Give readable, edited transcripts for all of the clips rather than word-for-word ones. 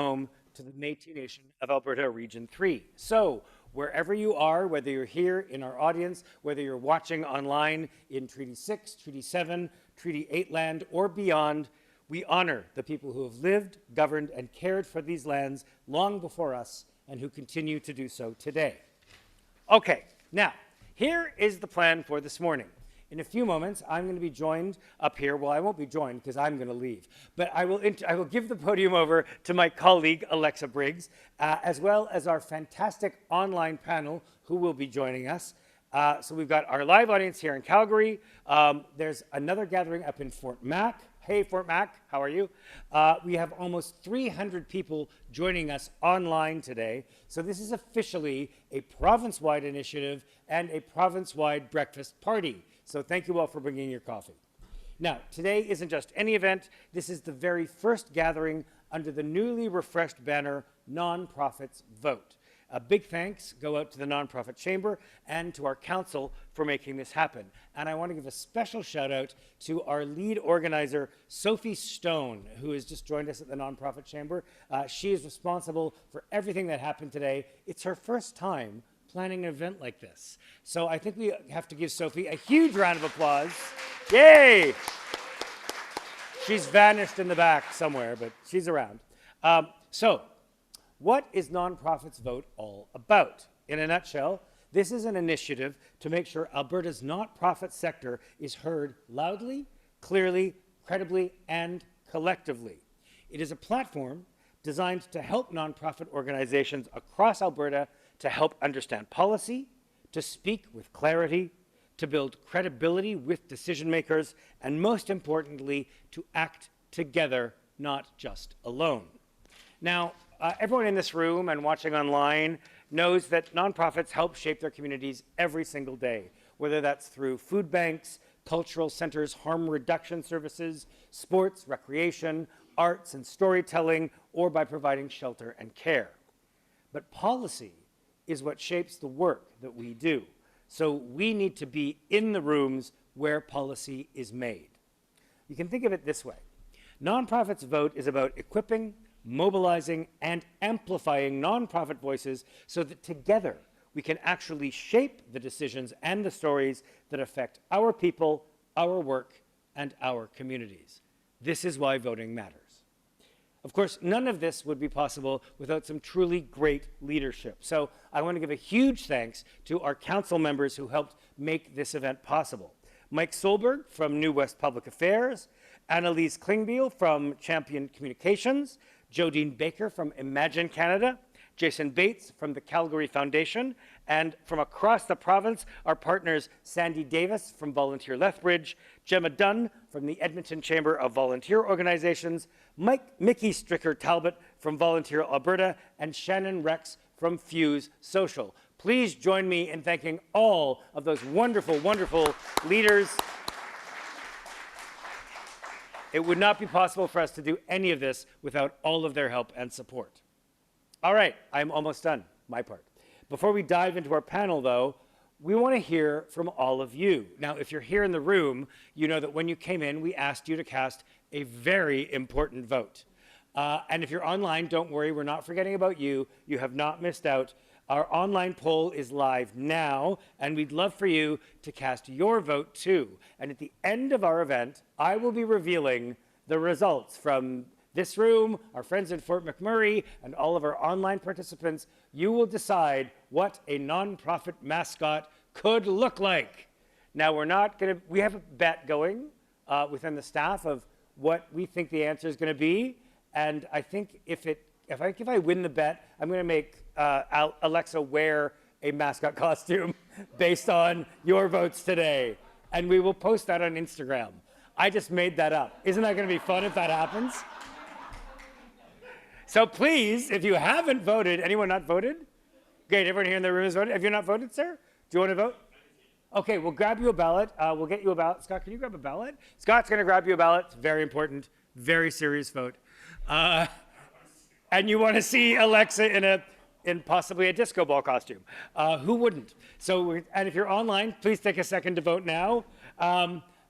home to the Métis Nation of Alberta Region 3. So, wherever you are, whether you're here in our audience, whether you're watching online in Treaty 6, Treaty 7, Treaty 8 land, or beyond, we honor the people who have lived, governed, and cared for these lands long before us and who continue to do so today. Okay, now, here is the plan for this morning. In a few moments, I'm going to be joined up here. Well, I won't be joined because I'm going to leave. But I will give the podium over to my colleague, Alexa Briggs, as well as our fantastic online panel who will be joining us. So we've got our live audience here in Calgary. There's another gathering up in Fort Mac. Hey, Fort Mac, how are you? We have almost 300 people joining us online today. So this is officially a province-wide initiative and a province-wide breakfast party. So thank you all for bringing your coffee. Now, today isn't just any event. This is the very first gathering under the newly refreshed banner, Nonprofits Vote. A big thanks go out to the Nonprofit Chamber and to our council for making this happen. And I want to give a special shout out to our lead organizer, Sophie Stone, who has just joined us at the Nonprofit Chamber. She is responsible for everything that happened today. It's her first time planning an event like this. So I think we have to give Sophie a huge round of applause. Yay! She's vanished in the back somewhere, but she's around. What is Nonprofits Vote all about? In a nutshell, this is an initiative to make sure Alberta's not-profit sector is heard loudly, clearly, credibly, and collectively. It is a platform designed to help nonprofit organizations across Alberta to help understand policy, to speak with clarity, to build credibility with decision makers, and most importantly, to act together, not just alone. Now, everyone in this room and watching online knows that nonprofits help shape their communities every single day, whether that's through food banks, cultural centers, harm reduction services, sports, recreation, arts and storytelling, or by providing shelter and care. But policy is what shapes the work that we do. So we need to be in the rooms where policy is made. You can think of it this way. Nonprofits Vote is about equipping, mobilizing, and amplifying nonprofit voices so that together we can actually shape the decisions and the stories that affect our people, our work, and our communities. This is why voting matters. Of course, none of this would be possible without some truly great leadership. So I want to give a huge thanks to our council members who helped make this event possible. Mike Solberg from New West Public Affairs, Annalise Klingbeil from Champion Communications, Jodine Baker from Imagine Canada, Jason Bates from the Calgary Foundation, and from across the province, our partners Sandy Davis from Volunteer Lethbridge, Gemma Dunn from the Edmonton Chamber of Volunteer Organizations, Mickey Stricker Talbot from Volunteer Alberta, and Shannon Rex from Fuse Social. Please join me in thanking all of those wonderful, wonderful leaders. It would not be possible for us to do any of this without all of their help and support. All right, I'm almost done, my part. Before we dive into our panel, though, we want to hear from all of you. Now, if you're here in the room, you know that when you came in, we asked you to cast a very important vote. And if you're online, don't worry, we're not forgetting about you. You have not missed out. Our online poll is live now, and we'd love for you to cast your vote too. And at the end of our event, I will be revealing the results from this room, our friends in Fort McMurray, and all of our online participants. You will decide what a nonprofit mascot could look like. Now, we have a bet going within the staff of what we think the answer is going to be. And I think if I win the bet, I'm going to make Alexa wear a mascot costume based on your votes today. And we will post that on Instagram. I just made that up. Isn't that going to be fun if that happens? So please, if you haven't voted, anyone not voted? Great, everyone here in the room has voted. Have you not voted, sir? Do you want to vote? Okay, we'll grab you a ballot. We'll get you a ballot. Scott, can you grab a ballot? Scott's going to grab you a ballot. It's very important, very serious vote. And you want to see Alexa in possibly a disco ball costume. Who wouldn't? And if you're online, please take a second to vote now.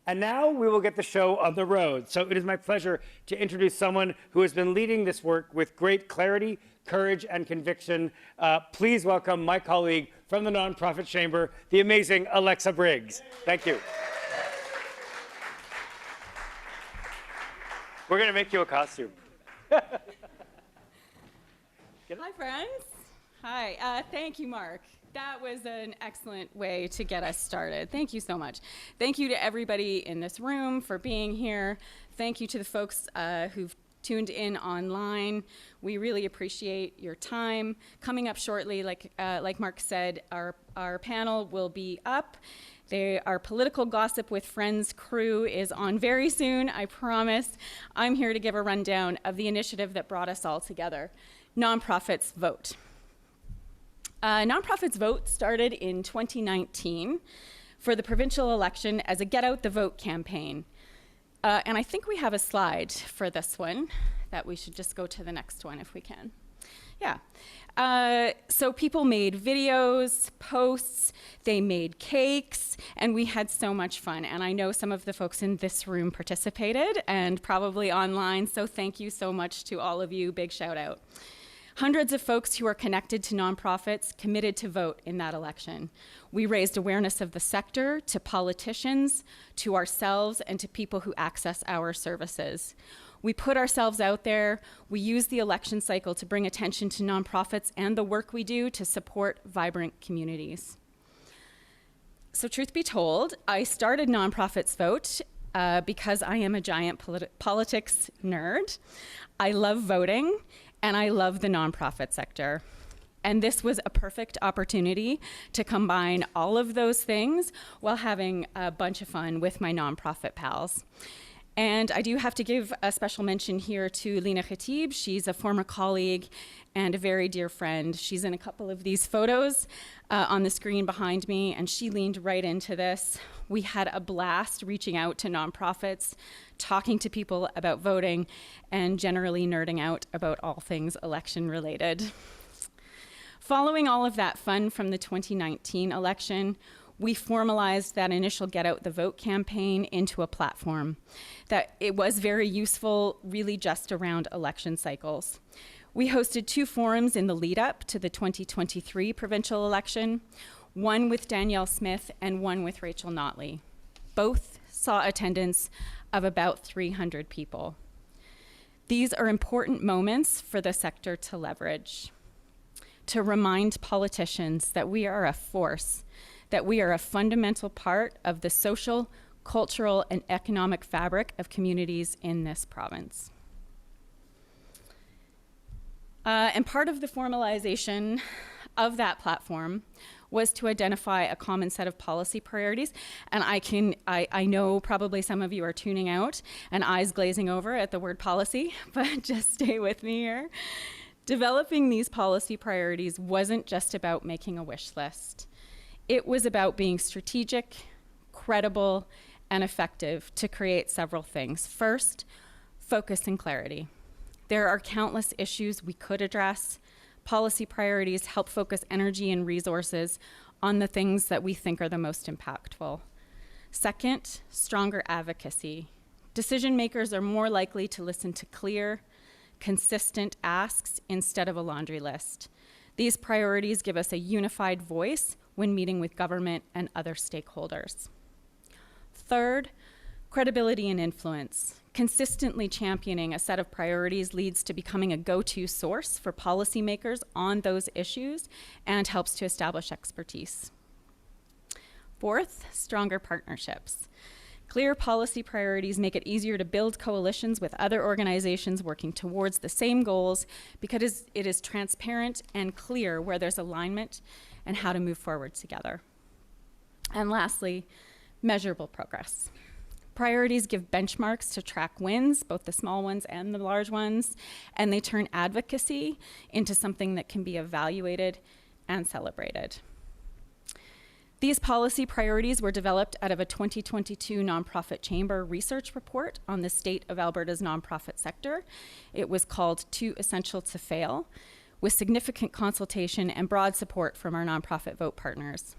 And now we will get the show on the road. So it is my pleasure to introduce someone who has been leading this work with great clarity, courage, and conviction. Please welcome my colleague from the Nonprofit Chamber, the amazing Alexa Briggs. Thank you. We're going to make you a costume. Hi, friends. Hi. Thank you, Mark. That was an excellent way to get us started. Thank you so much. Thank you to everybody in this room for being here. Thank you to the folks who've tuned in online. We really appreciate your time. Coming up shortly, like Mark said, our panel will be up. Our Political Gossip with Friends crew is on very soon, I promise. I'm here to give a rundown of the initiative that brought us all together, Nonprofits Vote. Nonprofits Vote started in 2019 for the provincial election as a Get Out the Vote campaign. And I think we have a slide for this one that we should just go to the next one if we can. Yeah. So people made videos, posts, they made cakes, and we had so much fun. And I know some of the folks in this room participated and probably online, so thank you so much to all of you. Big shout out. Hundreds of folks who are connected to nonprofits committed to vote in that election. We raised awareness of the sector to politicians, to ourselves, and to people who access our services. We put ourselves out there. We use the election cycle to bring attention to nonprofits and the work we do to support vibrant communities. So truth be told, I started Nonprofits Vote because I am a giant politics nerd. I love voting, and I love the nonprofit sector. And this was a perfect opportunity to combine all of those things while having a bunch of fun with my nonprofit pals. And I do have to give a special mention here to Lina Khatib. She's a former colleague and a very dear friend. She's in a couple of these photos on the screen behind me, and she leaned right into this. We had a blast reaching out to nonprofits, talking to people about voting, and generally nerding out about all things election related. Following all of that fun from the 2019 election, we formalized that initial Get Out the Vote campaign into a platform that it was very useful really just around election cycles. We hosted 2 forums in the lead up to the 2023 provincial election, one with Danielle Smith and one with Rachel Notley. Both saw attendance of about 300 people. These are important moments for the sector to leverage, to remind politicians that we are a force, that we are a fundamental part of the social, cultural, and economic fabric of communities in this province. And part of the formalization of that platform was to identify a common set of policy priorities. And I know probably some of you are tuning out and eyes glazing over at the word policy, but just stay with me here. Developing these policy priorities wasn't just about making a wish list. It was about being strategic, credible, and effective to create several things. First, focus and clarity. There are countless issues we could address. Policy priorities help focus energy and resources on the things that we think are the most impactful. Second, stronger advocacy. Decision makers are more likely to listen to clear, consistent asks instead of a laundry list. These priorities give us a unified voice when meeting with government and other stakeholders. Third, credibility and influence. Consistently championing a set of priorities leads to becoming a go-to source for policymakers on those issues and helps to establish expertise. Fourth, stronger partnerships. Clear policy priorities make it easier to build coalitions with other organizations working towards the same goals because it is transparent and clear where there's alignment and how to move forward together. And lastly, measurable progress. Priorities give benchmarks to track wins, both the small ones and the large ones, and they turn advocacy into something that can be evaluated and celebrated. These policy priorities were developed out of a 2022 Nonprofit Chamber research report on the state of Alberta's nonprofit sector. It was called Too Essential to Fail, with significant consultation and broad support from our nonprofit vote partners.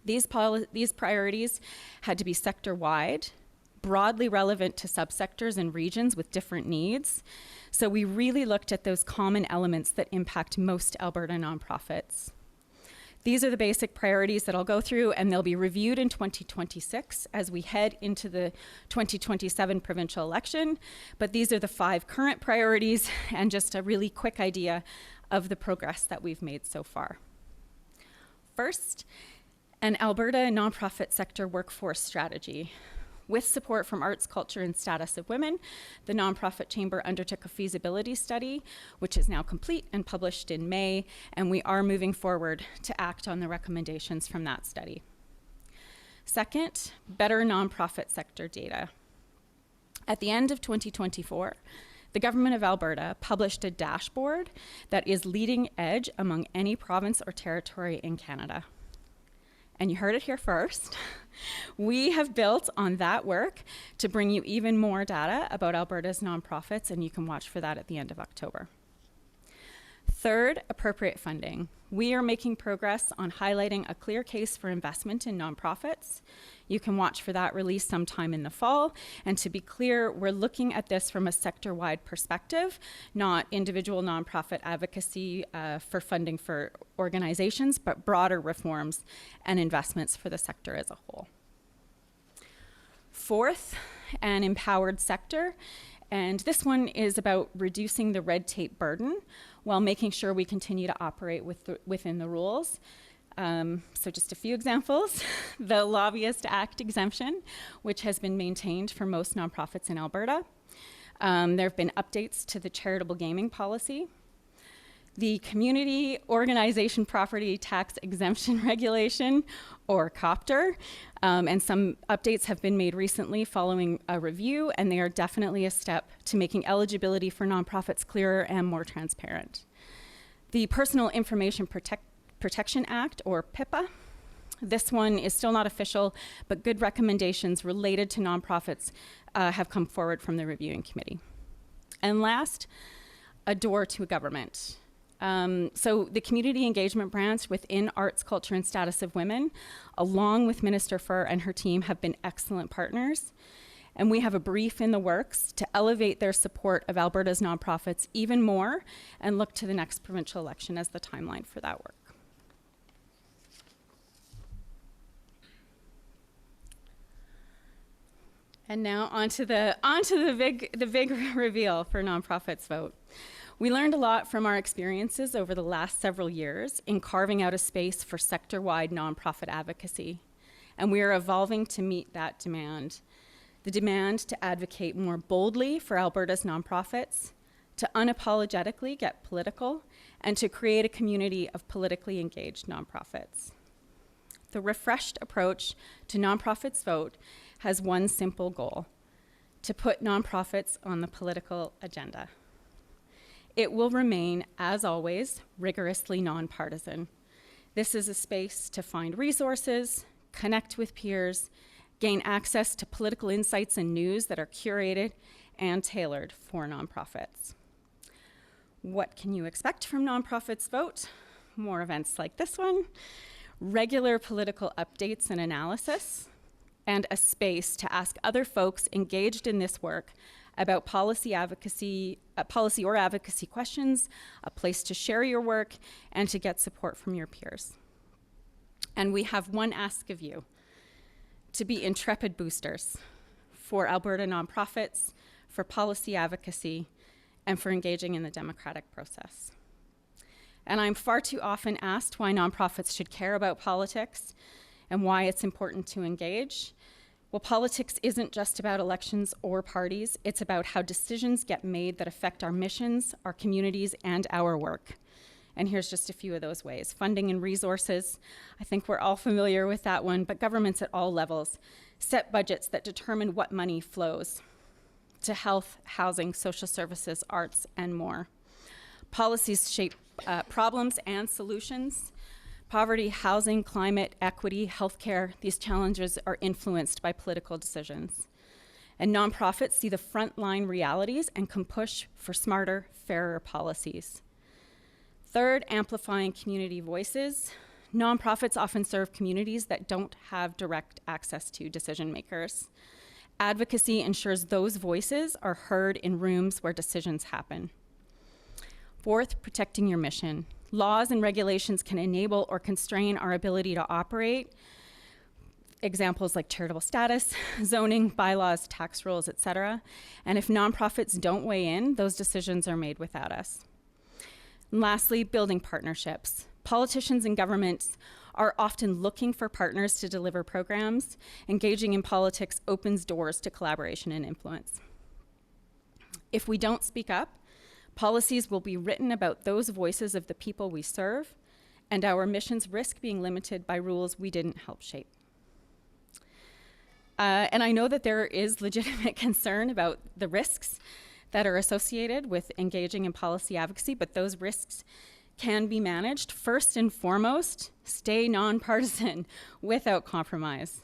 These priorities had to be sector-wide, broadly relevant to subsectors and regions with different needs. So we really looked at those common elements that impact most Alberta nonprofits. These are the basic priorities that I'll go through, and they'll be reviewed in 2026 as we head into the 2027 provincial election. But these are the 5 current priorities and just a really quick idea of the progress that we've made so far. First, an Alberta nonprofit sector workforce strategy. With support from Arts, Culture, and Status of Women, the Nonprofit Chamber undertook a feasibility study, which is now complete and published in May, and we are moving forward to act on the recommendations from that study. Second, better nonprofit sector data. At the end of 2024, the Government of Alberta published a dashboard that is leading edge among any province or territory in Canada. And you heard it here first. We have built on that work to bring you even more data about Alberta's nonprofits, and you can watch for that at the end of October. Third, appropriate funding. We are making progress on highlighting a clear case for investment in nonprofits. You can watch for that release sometime in the fall. And to be clear, we're looking at this from a sector-wide perspective, not individual nonprofit advocacy for funding for organizations, but broader reforms and investments for the sector as a whole. Fourth, an empowered sector. And this one is about reducing the red tape burden while making sure we continue to operate within the rules. So just a few examples. The Lobbyist Act exemption, which has been maintained for most nonprofits in Alberta. There have been updates to the charitable gaming policy. The Community Organization Property Tax Exemption Regulation, or COPTR, and some updates have been made recently following a review, and they are definitely a step to making eligibility for nonprofits clearer and more transparent. The Personal Information Protection Act, or PIPA. This one is still not official, but good recommendations related to nonprofits have come forward from the reviewing committee. And last, a door to government. So the community engagement branch within Arts, Culture, and Status of Women, along with Minister Furr and her team, have been excellent partners. And we have a brief in the works to elevate their support of Alberta's nonprofits even more and look to the next provincial election as the timeline for that work. And now onto the big reveal for Nonprofits Vote. We learned a lot from our experiences over the last several years in carving out a space for sector-wide nonprofit advocacy, and we are evolving to meet that demand. The demand to advocate more boldly for Alberta's nonprofits, to unapologetically get political, and to create a community of politically engaged nonprofits. The refreshed approach to Nonprofits Vote has one simple goal: to put nonprofits on the political agenda. It will remain, as always, rigorously nonpartisan. This is a space to find resources, connect with peers, gain access to political insights and news that are curated and tailored for nonprofits. What can you expect from Nonprofits Vote? More events like this one, regular political updates and analysis, and a space to ask other folks engaged in this work about policy or advocacy questions, a place to share your work, and to get support from your peers. And we have one ask of you: to be intrepid boosters for Alberta nonprofits, for policy advocacy, and for engaging in the democratic process. And I'm far too often asked why nonprofits should care about politics and why it's important to engage. Well, politics isn't just about elections or parties. It's about how decisions get made that affect our missions, our communities, and our work. And here's just a few of those ways. Funding and resources. I think we're all familiar with that one, but governments at all levels set budgets that determine what money flows to health, housing, social services, arts, and more. Policies shape problems and solutions. Poverty, housing, climate, equity, healthcare, these challenges are influenced by political decisions. And nonprofits see the frontline realities and can push for smarter, fairer policies. Third, amplifying community voices. Nonprofits often serve communities that don't have direct access to decision makers. Advocacy ensures those voices are heard in rooms where decisions happen. Fourth, protecting your mission. Laws and regulations can enable or constrain our ability to operate. Examples like charitable status, zoning, bylaws, tax rules, etc. And if nonprofits don't weigh in, those decisions are made without us. And lastly, building partnerships. Politicians and governments are often looking for partners to deliver programs. Engaging in politics opens doors to collaboration and influence. If we don't speak up, policies will be written about those voices of the people we serve, and our missions risk being limited by rules we didn't help shape. And I know that there is legitimate concern about the risks that are associated with engaging in policy advocacy, but those risks can be managed. First and foremost, stay nonpartisan without compromise.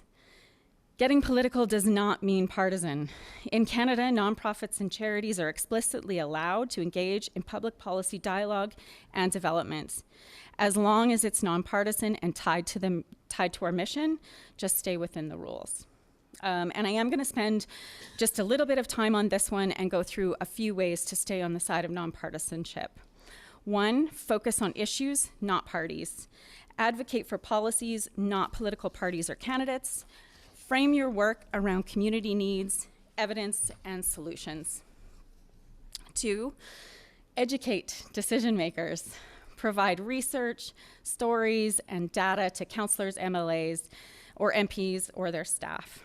Getting political does not mean partisan. In Canada, nonprofits and charities are explicitly allowed to engage in public policy dialogue and development. As long as it's nonpartisan and tied to our mission, just stay within the rules. And I am going to spend just a little bit of time on this one and go through a few ways to stay on the side of nonpartisanship. One, focus on issues, not parties. Advocate for policies, not political parties or candidates. Frame your work around community needs, evidence, and solutions. Two, educate decision makers. Provide research, stories, and data to councillors, MLAs, or MPs, or their staff.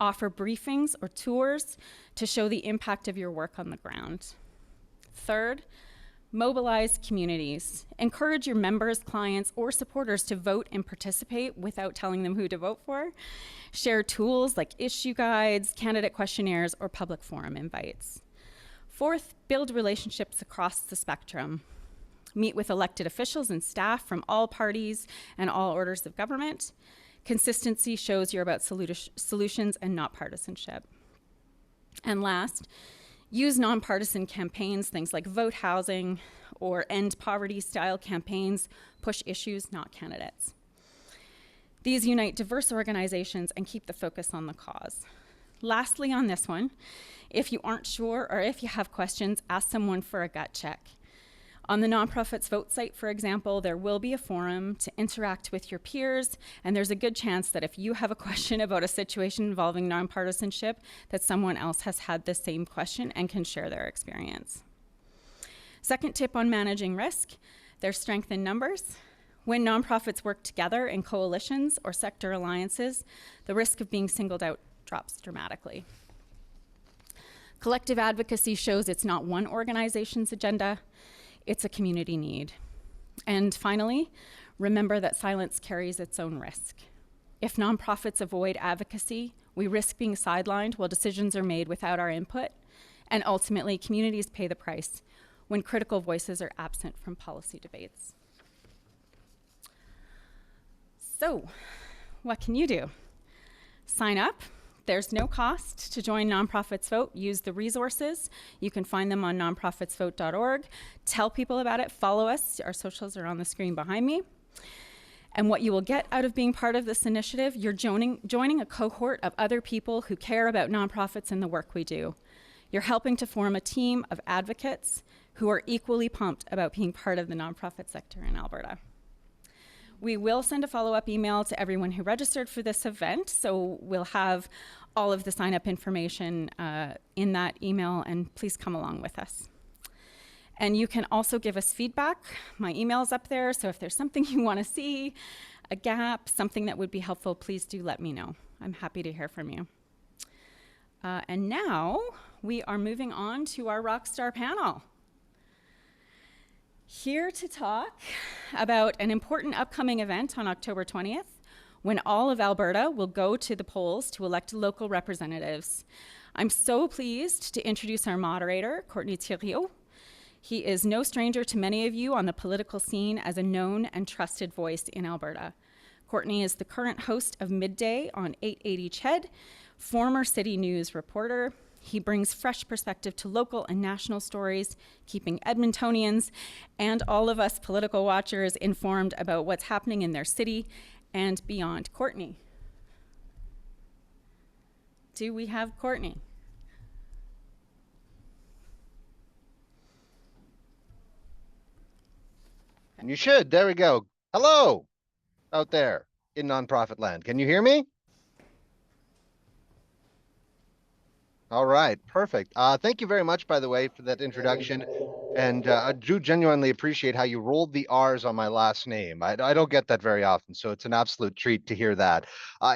Offer briefings or tours to show the impact of your work on the ground. Third, mobilize communities. Encourage your members, clients, or supporters to vote and participate without telling them who to vote for. Share tools like issue guides, candidate questionnaires, or public forum invites. Fourth, build relationships across the spectrum. Meet with elected officials and staff from all parties and all orders of government. Consistency shows you're about solutions and not partisanship. And last, use nonpartisan campaigns, things like vote housing or end poverty style campaigns, push issues, not candidates. These unite diverse organizations and keep the focus on the cause. Lastly, on this one, if you aren't sure or if you have questions, ask someone for a gut check. On the Nonprofits Vote site, for example, there will be a forum to interact with your peers, and there's a good chance that if you have a question about a situation involving nonpartisanship, that someone else has had the same question and can share their experience. Second tip on managing risk, there's strength in numbers. When nonprofits work together in coalitions or sector alliances, the risk of being singled out drops dramatically. Collective advocacy shows it's not one organization's agenda, it's a community need. And finally, remember that silence carries its own risk. If nonprofits avoid advocacy, we risk being sidelined while decisions are made without our input, and ultimately communities pay the price when critical voices are absent from policy debates. So, what can you do? Sign up. There's no cost to join Nonprofits Vote. Use the resources. You can find them on nonprofitsvote.org. Tell people about it. Follow us. Our socials are on the screen behind me. And what you will get out of being part of this initiative, you're joining a cohort of other people who care about nonprofits and the work we do. You're helping to form a team of advocates who are equally pumped about being part of the nonprofit sector in Alberta. We will send a follow-up email to everyone who registered for this event, so we'll have all of the sign-up information in that email, and please come along with us. And you can also give us feedback. My email's up there, so if there's something you want to see, a gap, something that would be helpful, please do let me know. I'm happy to hear from you. And now we are moving on to our Rockstar panel. Here to talk about an important upcoming event on October 20th, when all of Alberta will go to the polls to elect local representatives. I'm so pleased to introduce our moderator, Courtney Theriault. He is no stranger to many of you on the political scene as a known and trusted voice in Alberta. Courtney is the current host of Midday on 880 CHED, former City News reporter. He brings fresh perspective to local and national stories, keeping Edmontonians and all of us political watchers informed about what's happening in their city and beyond. Courtney. Do we have Courtney? You should. There we go. Hello out there in nonprofit land. Can you hear me? All right, perfect. Thank you very much, by the way, for that introduction. And I do genuinely appreciate how you rolled the R's on my last name. I don't get that very often, so it's an absolute treat to hear that.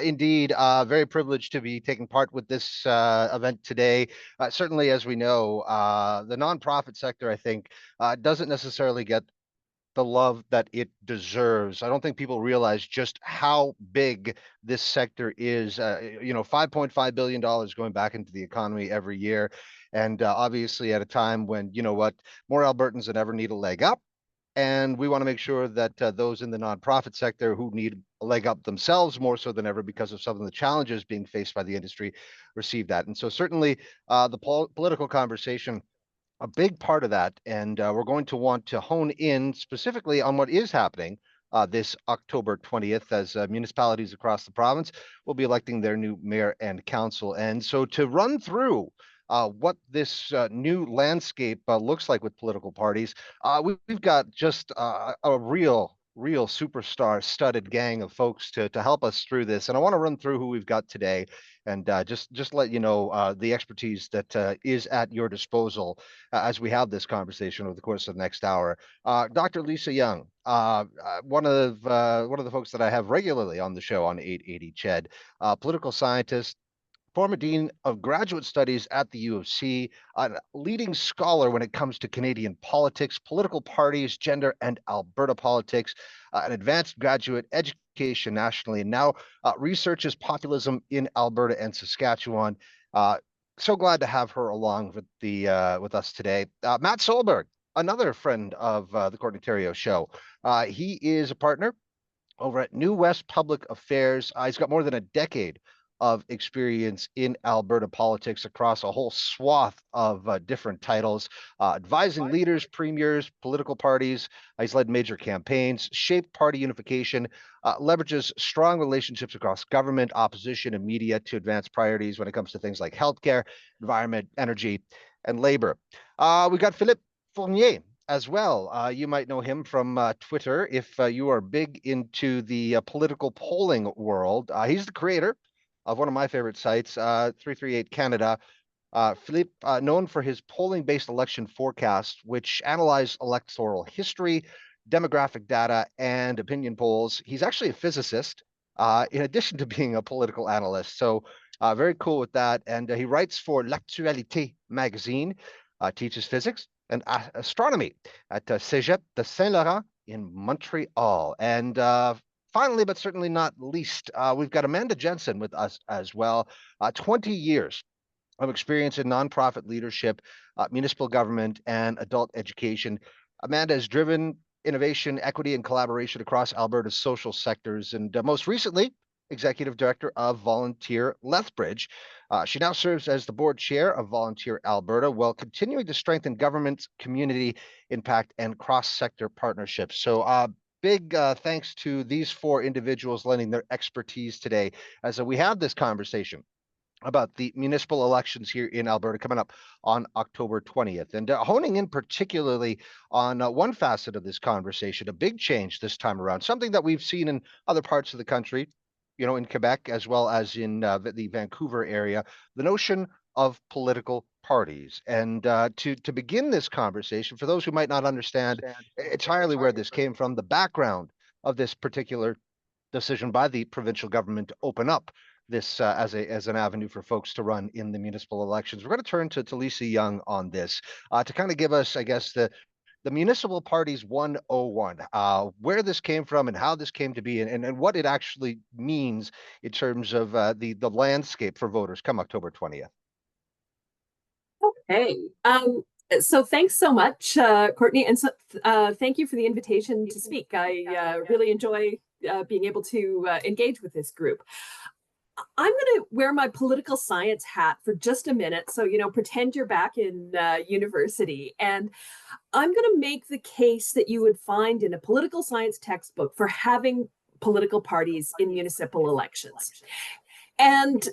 Indeed, very privileged to be taking part with this event today. Certainly, as we know, the nonprofit sector, I think, doesn't necessarily get the love that it deserves. I don't think people realize just how big this sector is. $5.5 billion going back into the economy every year. And obviously at a time when, more Albertans than ever need a leg up. And we want to make sure that those in the nonprofit sector who need a leg up themselves more so than ever because of some of the challenges being faced by the industry receive that. And so certainly the political conversation, a big part of that, and we're going to want to hone in specifically on what is happening this October 20th as municipalities across the province will be electing their new mayor and council. And so to run through what this new landscape looks like with political parties, we've got just a real superstar studded gang of folks to help us through this. And I want to run through who we've got today and just let you know the expertise that is at your disposal as we have this conversation over the course of the next hour. Dr. Lisa Young, one of the folks that I have regularly on the show on 880 CHED, political scientist, former Dean of Graduate Studies at the U of C, a leading scholar when it comes to Canadian politics, political parties, gender, and Alberta politics, an advanced graduate education nationally, and now researches populism in Alberta and Saskatchewan. So glad to have her along with us today. Matt Solberg, another friend of the Courtney Theriault show. He is a partner over at New West Public Affairs. He's got more than a decade of experience in Alberta politics across a whole swath of different titles, advising leaders, premiers, political parties. He's led major campaigns, shaped party unification, leverages strong relationships across government, opposition, and media to advance priorities when it comes to things like healthcare, environment, energy, and labor. We got Philippe Fournier as well. You might know him from Twitter if you are big into the political polling world. He's the creator of one of my favorite sites, 338 Canada. Philippe, known for his polling-based election forecasts, which analyze electoral history, demographic data, and opinion polls. He's actually a physicist, in addition to being a political analyst. So very cool with that. And he writes for L'Actualité magazine, teaches physics and astronomy at Cégep de Saint-Laurent in Montreal. And finally, but certainly not least, we've got Amanda Jensen with us as well. 20 years of experience in nonprofit leadership, municipal government, and adult education. Amanda has driven innovation, equity, and collaboration across Alberta's social sectors, and most recently, Executive Director of Volunteer Lethbridge. She now serves as the board chair of Volunteer Alberta while continuing to strengthen government, community impact, and cross-sector partnerships. So big thanks to these four individuals lending their expertise today as we have this conversation about the municipal elections here in Alberta coming up on October 20th. And honing in particularly on one facet of this conversation, a big change this time around, something that we've seen in other parts of the country, in Quebec as well as in the Vancouver area, the notion of political parties. And to begin this conversation, for those who might not understand entirely where this came from, the background of this particular decision by the provincial government to open up this as an avenue for folks to run in the municipal elections. We're going to turn to Lisa Young on this to kind of give us, I guess, the municipal parties 101, where this came from and how this came to be and what it actually means in terms of the landscape for voters come October 20th. Okay. So thanks so much, Courtney. And so thank you for the invitation to speak. I really enjoy being able to engage with this group. I'm going to wear my political science hat for just a minute. So, pretend you're back in university. And I'm going to make the case that you would find in a political science textbook for having political parties in municipal elections. And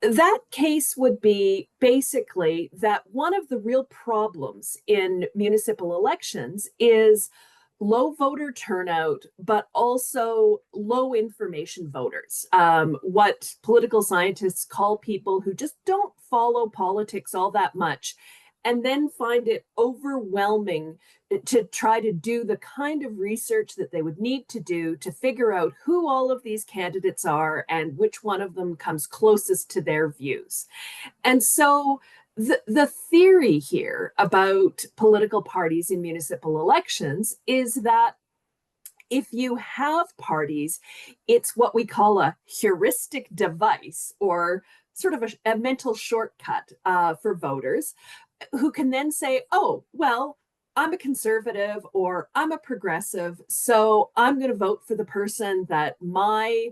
that case would be basically that one of the real problems in municipal elections is low voter turnout, but also low information voters. What political scientists call people who just don't follow politics all that much and then find it overwhelming to try to do the kind of research that they would need to do to figure out who all of these candidates are and which one of them comes closest to their views. And so the theory here about political parties in municipal elections is that if you have parties, it's what we call a heuristic device, or sort of a mental shortcut for voters who can then say, oh, well, I'm a conservative or I'm a progressive, so I'm going to vote for the person that my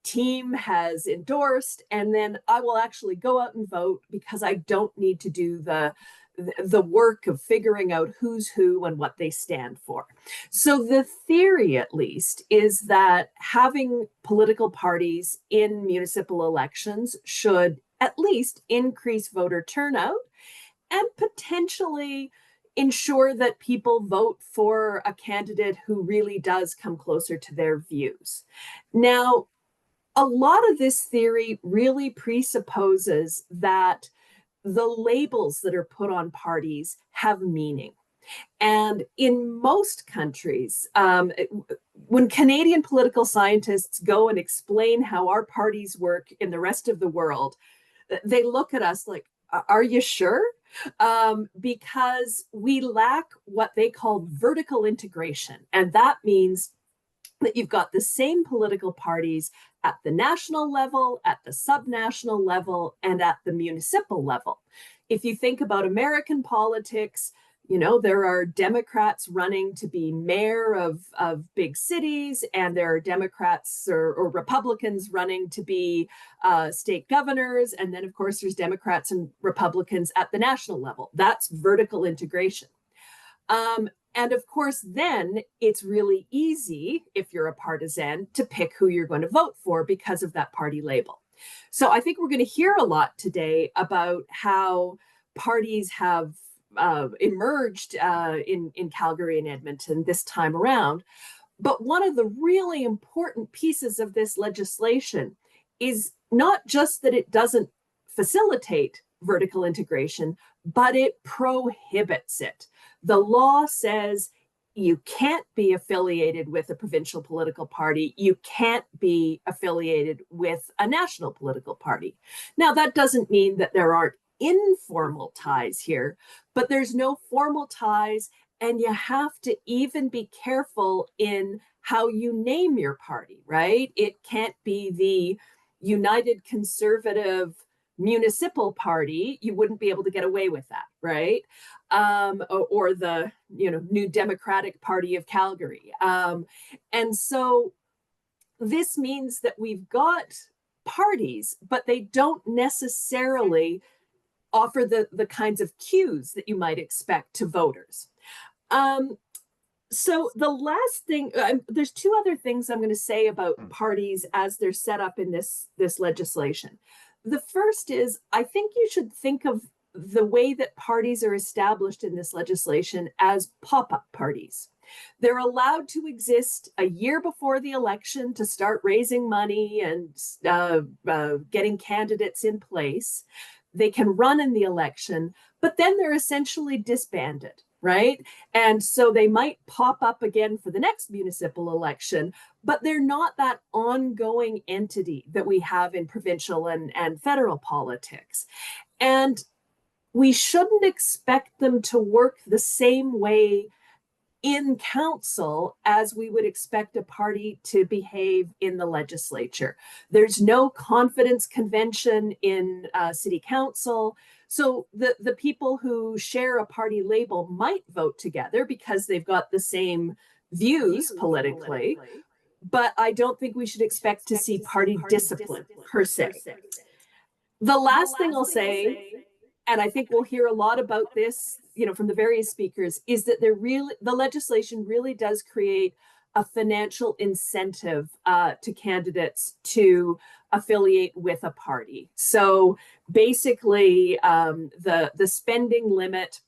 team has endorsed, and then I will actually go out and vote because I don't need to do the work of figuring out who's who and what they stand for. So the theory, at least, is that having political parties in municipal elections should at least increase voter turnout and potentially ensure that people vote for a candidate who really does come closer to their views. Now, a lot of this theory really presupposes that the labels that are put on parties have meaning. And in most countries, when Canadian political scientists go and explain how our parties work in the rest of the world, they look at us like, are you sure? Because we lack what they call vertical integration. And that means that you've got the same political parties at the national level, at the subnational level, and at the municipal level. If you think about American politics, there are Democrats running to be mayor of big cities, and there are Democrats or Republicans running to be state governors. And then, of course, there's Democrats and Republicans at the national level. That's vertical integration. And of course, then it's really easy, if you're a partisan, to pick who you're going to vote for because of that party label. So I think we're going to hear a lot today about how parties have emerged in Calgary and Edmonton this time around. But one of the really important pieces of this legislation is not just that it doesn't facilitate vertical integration, but it prohibits it. The law says you can't be affiliated with a provincial political party. You can't be affiliated with a national political party. Now, that doesn't mean that there aren't informal ties here, but there's no formal ties, and you have to even be careful in how you name your party, right? It can't be the United Conservative Municipal Party. You wouldn't be able to get away with that, right? Or the New Democratic Party of Calgary. And so this means that we've got parties, but they don't necessarily offer the kinds of cues that you might expect to voters. So the last thing, there's two other things I'm going to say about parties as they're set up in this legislation. The first is, I think you should think of the way that parties are established in this legislation as pop-up parties. They're allowed to exist a year before the election to start raising money and getting candidates in place. They can run in the election, but then they're essentially disbanded, right? And so they might pop up again for the next municipal election, but they're not that ongoing entity that we have in provincial and federal politics. And we shouldn't expect them to work the same way in council as we would expect a party to behave in the legislature. There's no confidence convention in city council. So the people who share a party label might vote together because they've got the same views politically. but I don't think we should expect to see party discipline per se. The last thing I'll say, and I think we'll hear a lot about this, from the various speakers, is that the legislation really does create a financial incentive to candidates to affiliate with a party. So basically, the spending limit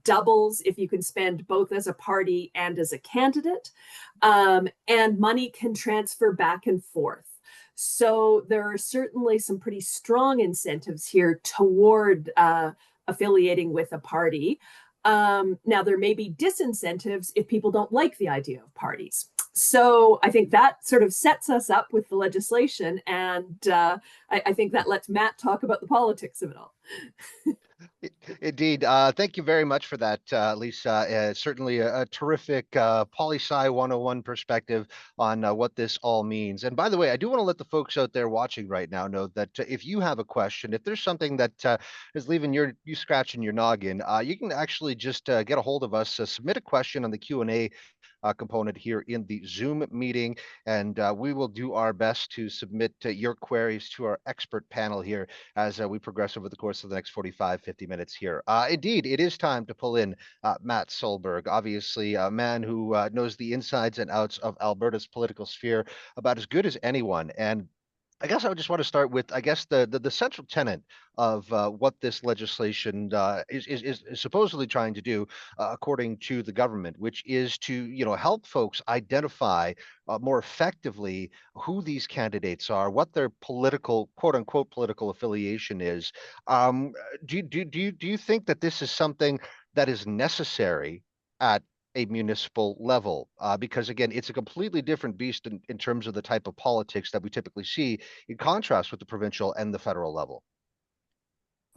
doubles if you can spend both as a party and as a candidate, and money can transfer back and forth. So there are certainly some pretty strong incentives here toward affiliating with a party. Now, there may be disincentives if people don't like the idea of parties. So I think that sort of sets us up with the legislation, and I think that lets Matt talk about the politics of it all. Indeed. Thank you very much for that, Lisa. Certainly a terrific poli-sci 101 perspective on what this all means. And by the way, I do want to let the folks out there watching right now know that if you have a question, if there's something that is leaving you scratching your noggin, you can actually just get a hold of us, submit a question on the Q&A component here in the Zoom meeting, and we will do our best to submit your queries to our expert panel here as we progress over the course of the next 45-50 minutes here. Indeed, it is time to pull in Matt Solberg, obviously a man who knows the insides and outs of Alberta's political sphere about as good as anyone. And I guess I would just want to start with, I guess, the central tenet of what this legislation is supposedly trying to do, according to the government, which is to help folks identify more effectively who these candidates are, what their political, quote unquote, political affiliation is. Do you think that this is something that is necessary at a municipal level? Because again, it's a completely different beast in terms of the type of politics that we typically see, in contrast with the provincial and the federal level.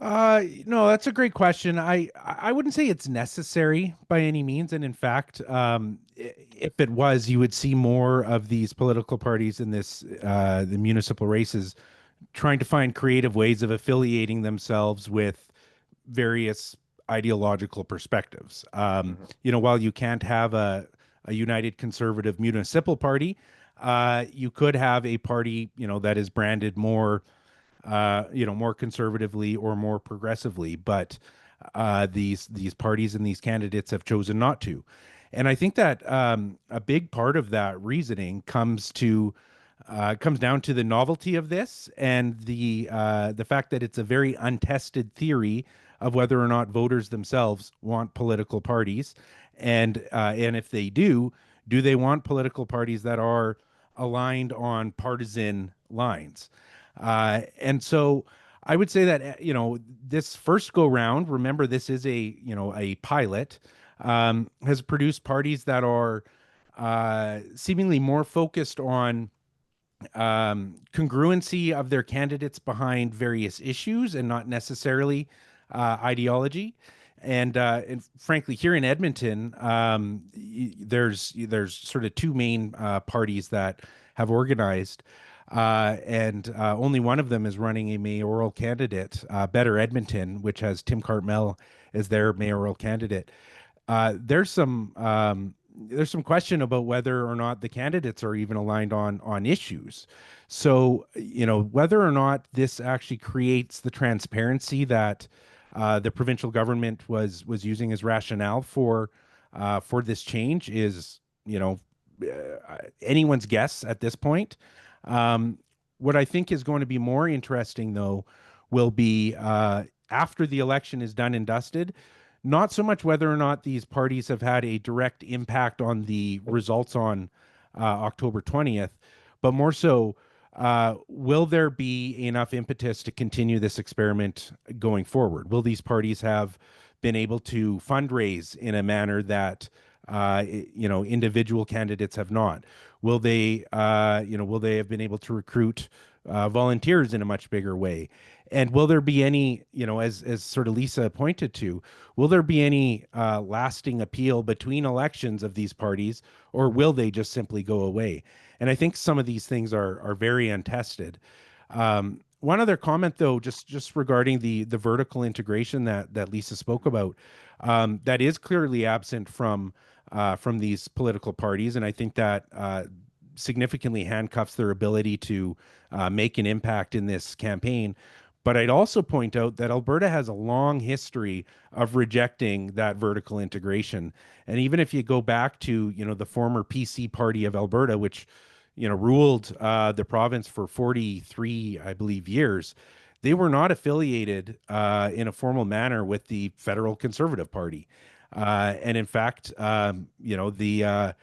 No, that's a great question. I wouldn't say it's necessary by any means, and in fact, if it was, you would see more of these political parties in the municipal races trying to find creative ways of affiliating themselves with various ideological perspectives. While you can't have a united conservative municipal party, you could have a party, that is branded more, more conservatively or more progressively, but these parties and these candidates have chosen not to. And I think that a big part of that reasoning comes down to the novelty of this and the fact that it's a very untested theory of whether or not voters themselves want political parties, and if they do they want political parties that are aligned on partisan lines? And so I would say that this first go round, remember this is a pilot, has produced parties that are seemingly more focused on congruency of their candidates behind various issues and not necessarily ideology. And frankly, here in Edmonton, there's sort of two main parties that have organized, and only one of them is running a mayoral candidate, Better Edmonton, which has Tim Cartmel as their mayoral candidate. There's some question about whether or not the candidates are even aligned on issues. So, whether or not this actually creates the transparency that the provincial government was using as rationale for this change is, anyone's guess at this point. What I think is going to be more interesting, though, will be after the election is done and dusted, not so much whether or not these parties have had a direct impact on the results on October 20th, but more so, will there be enough impetus to continue this experiment going forward? Will these parties have been able to fundraise in a manner that individual candidates have not? Will they have been able to recruit volunteers in a much bigger way? And will there be any, as sort of Lisa pointed to, will there be any lasting appeal between elections of these parties, or will they just simply go away? And I think some of these things are very untested. One other comment, though, just regarding the vertical integration that Lisa spoke about, that is clearly absent from from these political parties, and I think that significantly handcuffs their ability to make an impact in this campaign. But I'd also point out that Alberta has a long history of rejecting that vertical integration. And even if you go back to, the former PC Party of Alberta, which, ruled the province for 43, I believe, years, they were not affiliated in a formal manner with the federal Conservative Party. And in fact, the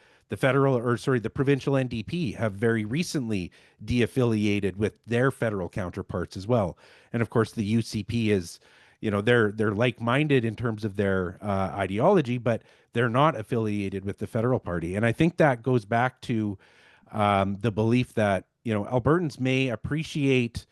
provincial NDP have very recently de-affiliated with their federal counterparts as well. And of course, the UCP is, they're like-minded in terms of their ideology, but they're not affiliated with the federal party. And I think that goes back to the belief that, Albertans may appreciate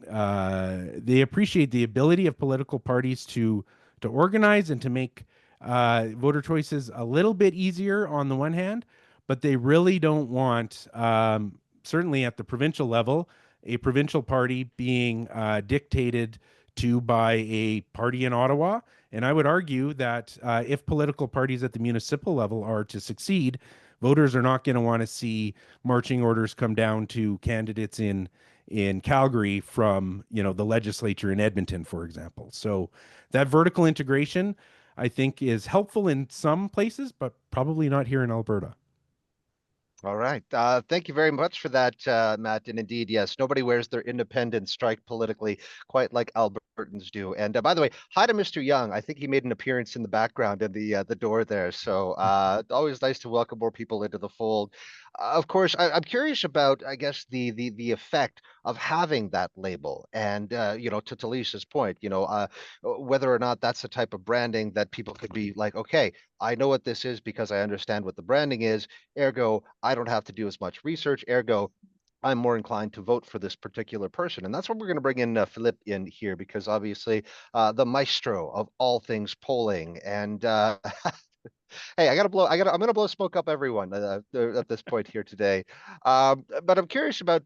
they appreciate the ability of political parties to organize and to make voter choices a little bit easier on the one hand, but they really don't want, certainly at the provincial level, a provincial party being dictated to by a party in Ottawa. And I would argue that if political parties at the municipal level are to succeed, voters are not going to want to see marching orders come down to candidates in Calgary from, the legislature in Edmonton, for example. So that vertical integration, I think, is helpful in some places, but probably not here in Alberta. All right. Thank you very much for that, Matt. And indeed, yes, nobody wears their independent strike politically quite like Albertans do. And by the way, hi to Mr. Young. I think he made an appearance in the background in the door there. So always nice to welcome more people into the fold. Of course, I'm curious about, I guess, the effect of having that label. And to Lisa's point, whether or not that's the type of branding that people could be like, okay, I know what this is because I understand what the branding is. Ergo, I don't have to do as much research. Ergo, I'm more inclined to vote for this particular person. And that's what we're going to bring in Philippe in here, because obviously the maestro of all things polling. And hey, I'm gonna blow smoke up everyone at this point here today. But I'm curious about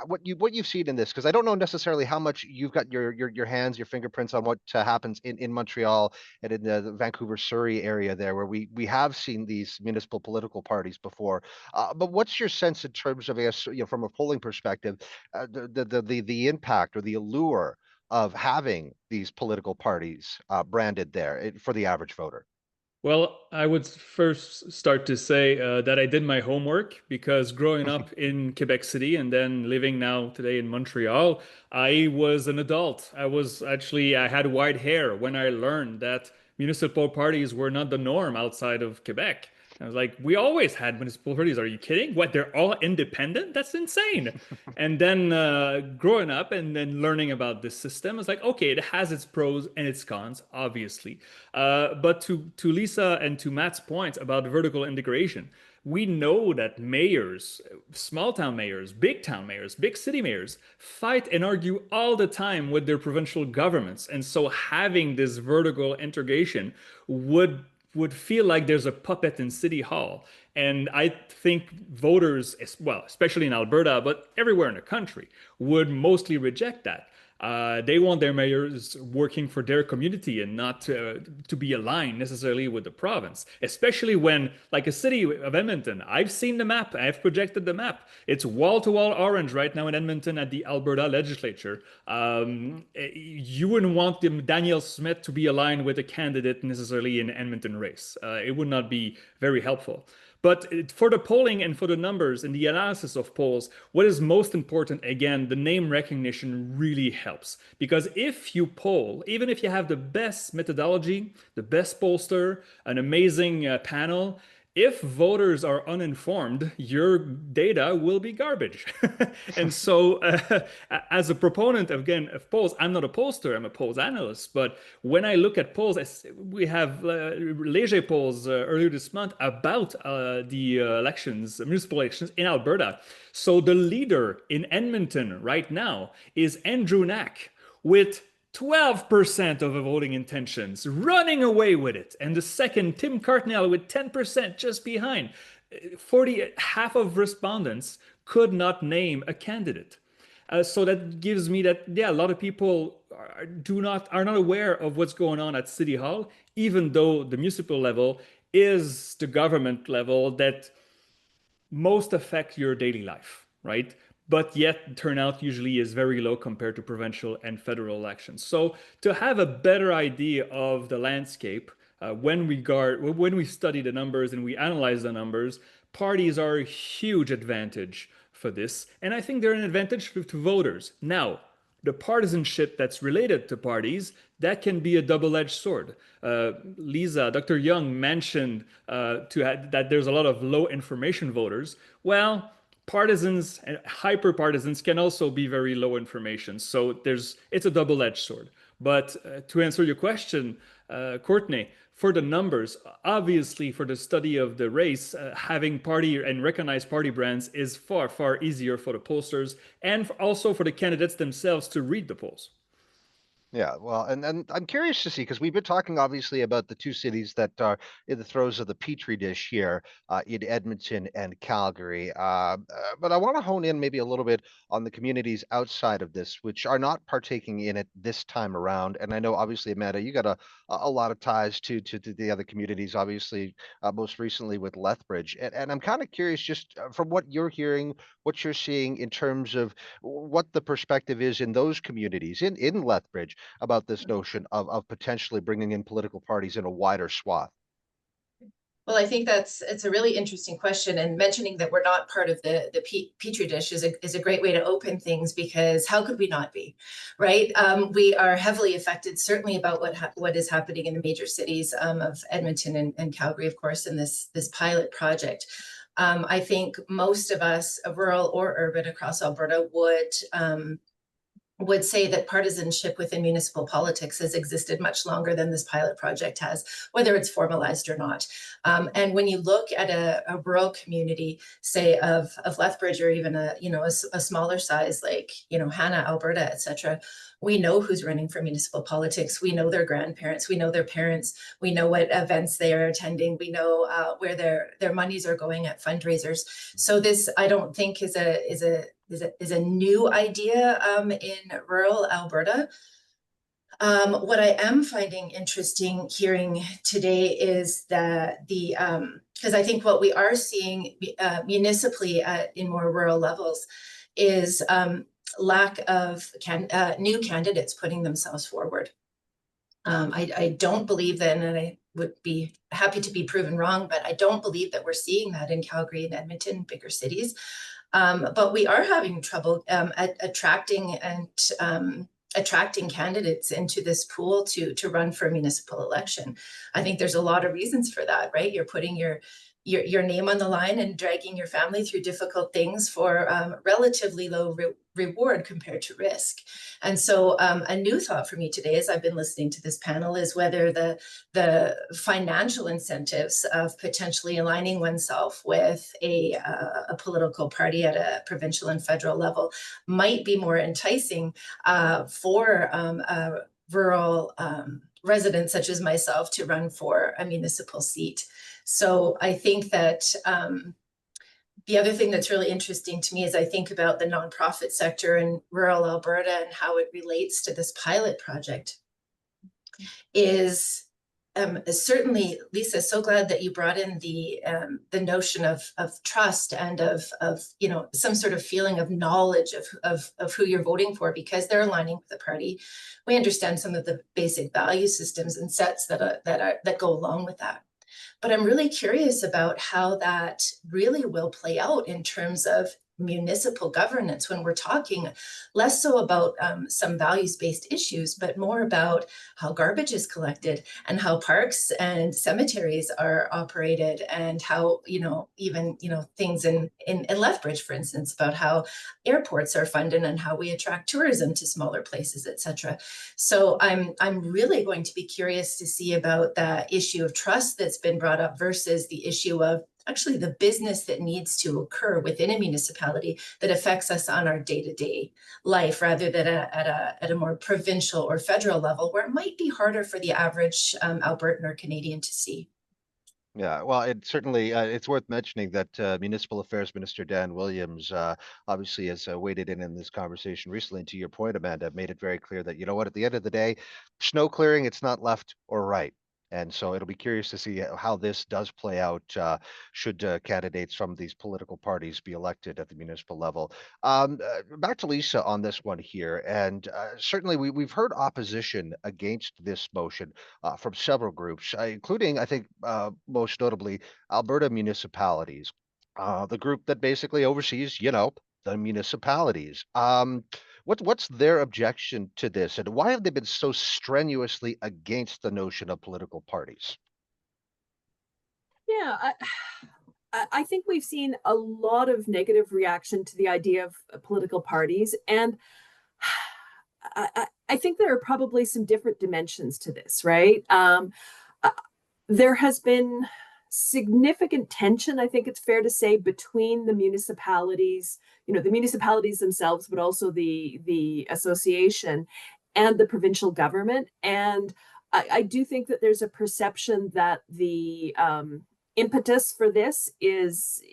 what you've seen in this, because I don't know necessarily how much you've got your hands, your fingerprints on what happens in Montreal and in the Vancouver, Surrey area there, where we have seen these municipal political parties before. But what's your sense in terms of, I guess, from a polling perspective, the impact or the allure of having these political parties branded there for the average voter? Well, I would first start to say that I did my homework, because growing up in Quebec City and then living now today in Montreal, I was an adult. I had white hair when I learned that municipal parties were not the norm outside of Quebec. I was like, we always had municipal parties. Are you kidding? What, they're all independent? That's insane. And then growing up and then learning about this system, it's like, okay, it has its pros and its cons, obviously. But to Lisa and to Matt's point about vertical integration, we know that mayors, small town mayors, big city mayors, fight and argue all the time with their provincial governments. And so having this vertical integration would feel like there's a puppet in City Hall. And I think voters, well, especially in Alberta, but everywhere in the country, would mostly reject that. They want their mayors working for their community and not to be aligned necessarily with the province, especially when, like a city of Edmonton, I've seen the map, I've projected the map. It's wall-to-wall orange right now in Edmonton at the Alberta legislature. You wouldn't want Danielle Smith to be aligned with a candidate necessarily in Edmonton race. It would not be very helpful. But for the polling and for the numbers and the analysis of polls, what is most important, again, the name recognition really helps. Because if you poll, even if you have the best methodology, the best pollster, an amazing panel, if voters are uninformed, your data will be garbage. And so as a proponent, again, of polls, I'm not a pollster, I'm a polls analyst. But when I look at polls, we have Leger polls earlier this month about the municipal elections in Alberta. So the leader in Edmonton right now is Andrew Knack with 12% of the voting intentions, running away with it. And the second, Tim Cartnell, with 10% just behind. Half of respondents could not name a candidate. So that gives me that, yeah, a lot of people are not aware of what's going on at City Hall, even though the municipal level is the government level that most affect your daily life, right? But yet turnout usually is very low compared to provincial and federal elections. So to have a better idea of the landscape, when we study the numbers and we analyze the numbers, parties are a huge advantage for this, and I think they're an advantage to voters. Now, the partisanship that's related to parties, that can be a double-edged sword. Dr. Young mentioned that there's a lot of low information voters. Well, partisans and hyper partisans can also be very low information. So it's a double-edged sword. But to answer your question, Courtney, for the numbers, obviously for the study of the race, having party and recognized party brands is far, far easier for the pollsters and also for the candidates themselves to read the polls. Yeah, well, and I'm curious to see, because we've been talking obviously about the two cities that are in the throes of the petri dish here, in Edmonton and Calgary. But I want to hone in maybe a little bit on the communities outside of this, which are not partaking in it this time around. And I know obviously, Amanda, you got a lot of ties to the other communities, obviously, most recently with Lethbridge. And I'm kind of curious, just from what you're hearing, what you're seeing in terms of what the perspective is in those communities in Lethbridge about this notion of potentially bringing in political parties in a wider swath. Well, I think it's a really interesting question, and mentioning that we're not part of the petri dish is a great way to open things, because how could we not be, right? We are heavily affected, certainly about what is happening in the major cities of Edmonton and Calgary, of course, in this pilot project. I think most of us, rural or urban across Alberta, would say that partisanship within municipal politics has existed much longer than this pilot project has, whether it's formalized or not. And when you look at a rural community, say of Lethbridge, or even a smaller size like Hannah, Alberta, etc., we know who's running for municipal politics. We know their grandparents. We know their parents. We know what events they are attending. We know where their monies are going at fundraisers. So this, I don't think, is a new idea in rural Alberta. What I am finding interesting hearing today is that because I think what we are seeing municipally in more rural levels is lack of new candidates putting themselves forward. I don't believe that, and I would be happy to be proven wrong, but I don't believe that we're seeing that in Calgary and Edmonton, bigger cities. But we are having trouble attracting candidates into this pool to run for a municipal election. I think there's a lot of reasons for that, right? You're putting your name on the line and dragging your family through difficult things for relatively low reward compared to risk. And so a new thought for me today, as I've been listening to this panel, is whether the financial incentives of potentially aligning oneself with a political party at a provincial and federal level might be more enticing for rural residents such as myself to run for a municipal seat. So I think that the other thing that's really interesting to me as I think about the nonprofit sector in rural Alberta and how it relates to this pilot project is certainly, Lisa, so glad that you brought in the notion of trust and of some sort of feeling of knowledge of who you're voting for, because they're aligning with the party. We understand some of the basic value systems and sets that go along with that. But I'm really curious about how that really will play out in terms of municipal governance, when we're talking less so about some values-based issues, but more about how garbage is collected and how parks and cemeteries are operated, and how even things in Lethbridge, for instance, about how airports are funded and how we attract tourism to smaller places, etc. So I'm really going to be curious to see about the issue of trust that's been brought up versus the issue of actually the business that needs to occur within a municipality that affects us on our day-to-day life, rather than at a more provincial or federal level, where it might be harder for the average Albertan or Canadian to see. Yeah, well, it certainly it's worth mentioning that Municipal Affairs Minister Dan Williams obviously has waded in this conversation recently. And to your point, Amanda, made it very clear that you know what, at the end of the day, snow clearing, it's not left or right. And so it'll be curious to see how this does play out should candidates from these political parties be elected at the municipal level. Back to Lisa on this one here, and certainly we've heard opposition against this motion from several groups, including, I think, most notably, Alberta municipalities, the group that basically oversees, you know, the municipalities. What's their objection to this, and why have they been so strenuously against the notion of political parties? Yeah, I think we've seen a lot of negative reaction to the idea of political parties, and I think there are probably some different dimensions to this, right? Uh, there has been significant tension, I think it's fair to say, between the municipalities, you know, the municipalities themselves, but also the association and the provincial government. And I do think that there's a perception that the impetus for this is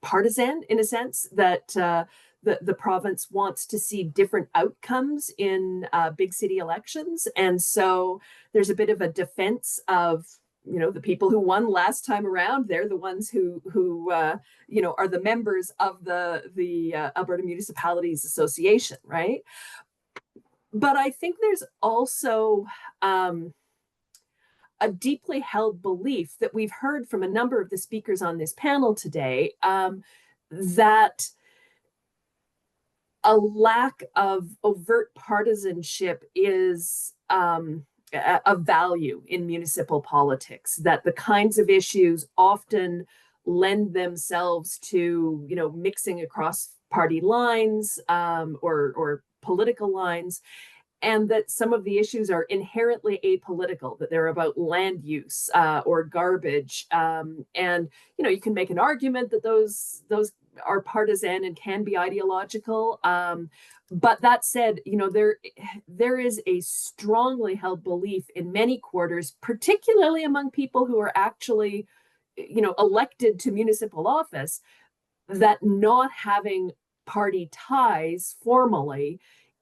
partisan in a sense, that the province wants to see different outcomes in big city elections. And so there's a bit of a defense of, you know, the people who won last time around. They're the ones who you know, are the members of the Alberta Municipalities Association, right? But I think there's also a deeply held belief that we've heard from a number of the speakers on this panel today, that a lack of overt partisanship is a value in municipal politics, that the kinds of issues often lend themselves to, you know, mixing across party lines, or political lines, and that some of the issues are inherently apolitical, that they're about land use or garbage. And you know, you can make an argument that those are partisan and can be ideological. But that said, you know, there is a strongly held belief in many quarters, particularly among people who are actually, you know, elected to municipal office, that not having party ties formally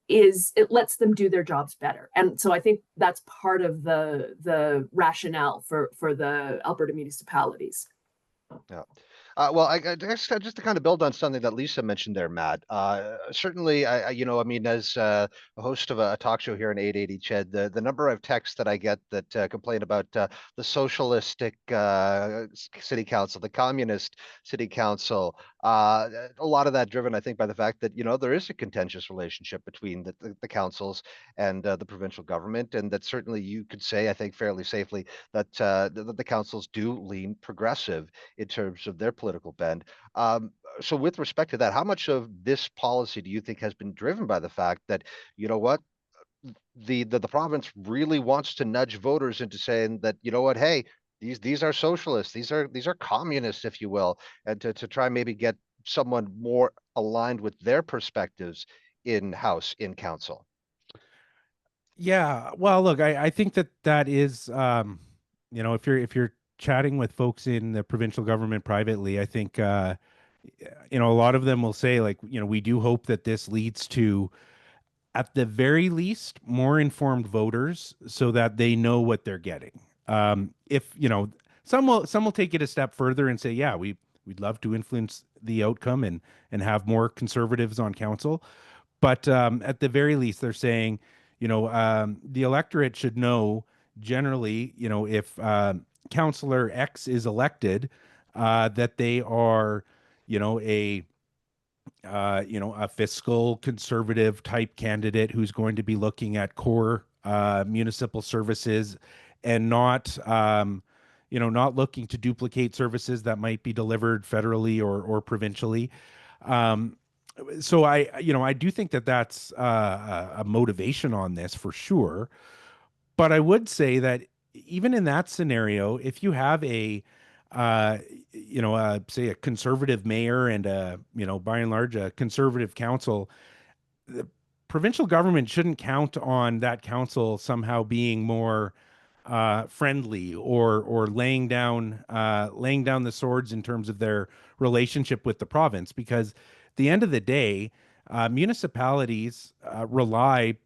is, it lets them do their jobs better. And so I think that's part of the rationale for the Alberta municipalities. Yeah. Well, I guess just to kind of build on something that Lisa mentioned there, Matt. Certainly, you know, I mean, as a host of a talk show here in 880 Ched, the number of texts that I get that complain about the socialistic city council, the communist city council, a lot of that driven, I think, by the fact that, you know, there is a contentious relationship between the councils and the provincial government, and that certainly you could say, I think, fairly safely that the councils do lean progressive in terms of their political bend. So with respect to that, how much of this policy do you think has been driven by the fact that, you know what, the province really wants to nudge voters into saying that, you know what, hey, these are socialists, these are communists, if you will, and to try maybe get someone more aligned with their perspectives in house, in council? Yeah, well, look, I think that that is, you know, if you're chatting with folks in the provincial government privately, I think, you know, a lot of them will say, like, you know, we do hope that this leads to, at the very least, more informed voters so that they know what they're getting. If, you know, some will take it a step further and say, yeah, we'd love to influence the outcome and have more conservatives on council. But at the very least, they're saying, you know, the electorate should know generally, you know, if Councillor X is elected, that they are, you know, a fiscal conservative type candidate who's going to be looking at core municipal services and not, you know, not looking to duplicate services that might be delivered federally or provincially. Um, so you know, I do think that that's a motivation on this for sure. But I would say that even in that scenario, if you have uh, say a conservative mayor and you know, by and large, a conservative council, the provincial government shouldn't count on that council somehow being more friendly or laying down the swords in terms of their relationship with the province. Because at the end of the day, municipalities rely,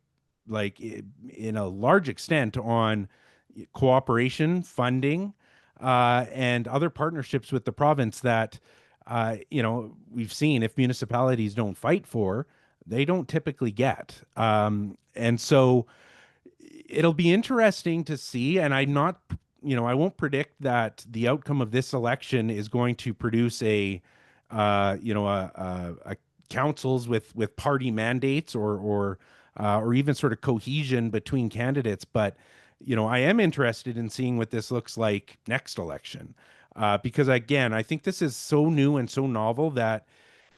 like in a large extent, on cooperation, funding, and other partnerships with the province that, we've seen if municipalities don't fight for, they don't typically get. And so it'll be interesting to see. And I won't predict that the outcome of this election is going to produce a councils with party mandates or even sort of cohesion between candidates. But I am interested in seeing what this looks like next election, because again, I think this is so new and so novel that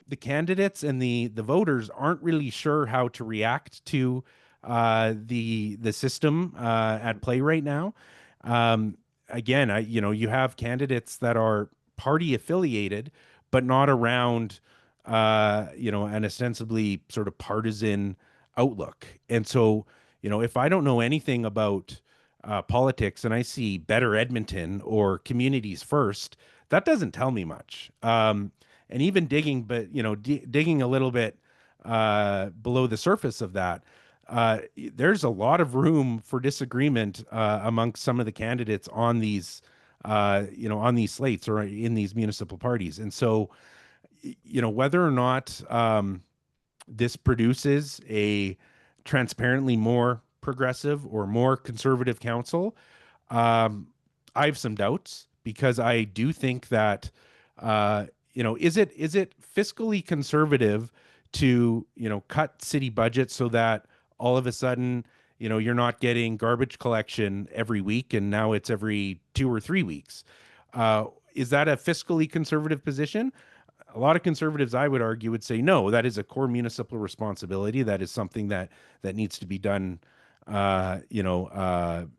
the candidates and the voters aren't really sure how to react to the system at play right now. Again, you have candidates that are party affiliated, but not around an ostensibly sort of partisan outlook. And so, if I don't know anything about politics and I see Better Edmonton or Communities First, that doesn't tell me much. And even digging, but digging a little bit below the surface of that, there's a lot of room for disagreement amongst some of the candidates on these, on these slates or in these municipal parties. And so, whether or not this produces a transparently more progressive or more conservative council, I have some doubts, because I do think that, is it fiscally conservative to, cut city budgets so that all of a sudden, you're not getting garbage collection every week and now it's every 2 or 3 weeks? Is that a fiscally conservative position? A lot of conservatives, I would argue, would say no. That is a core municipal responsibility. That is something that needs to be done, more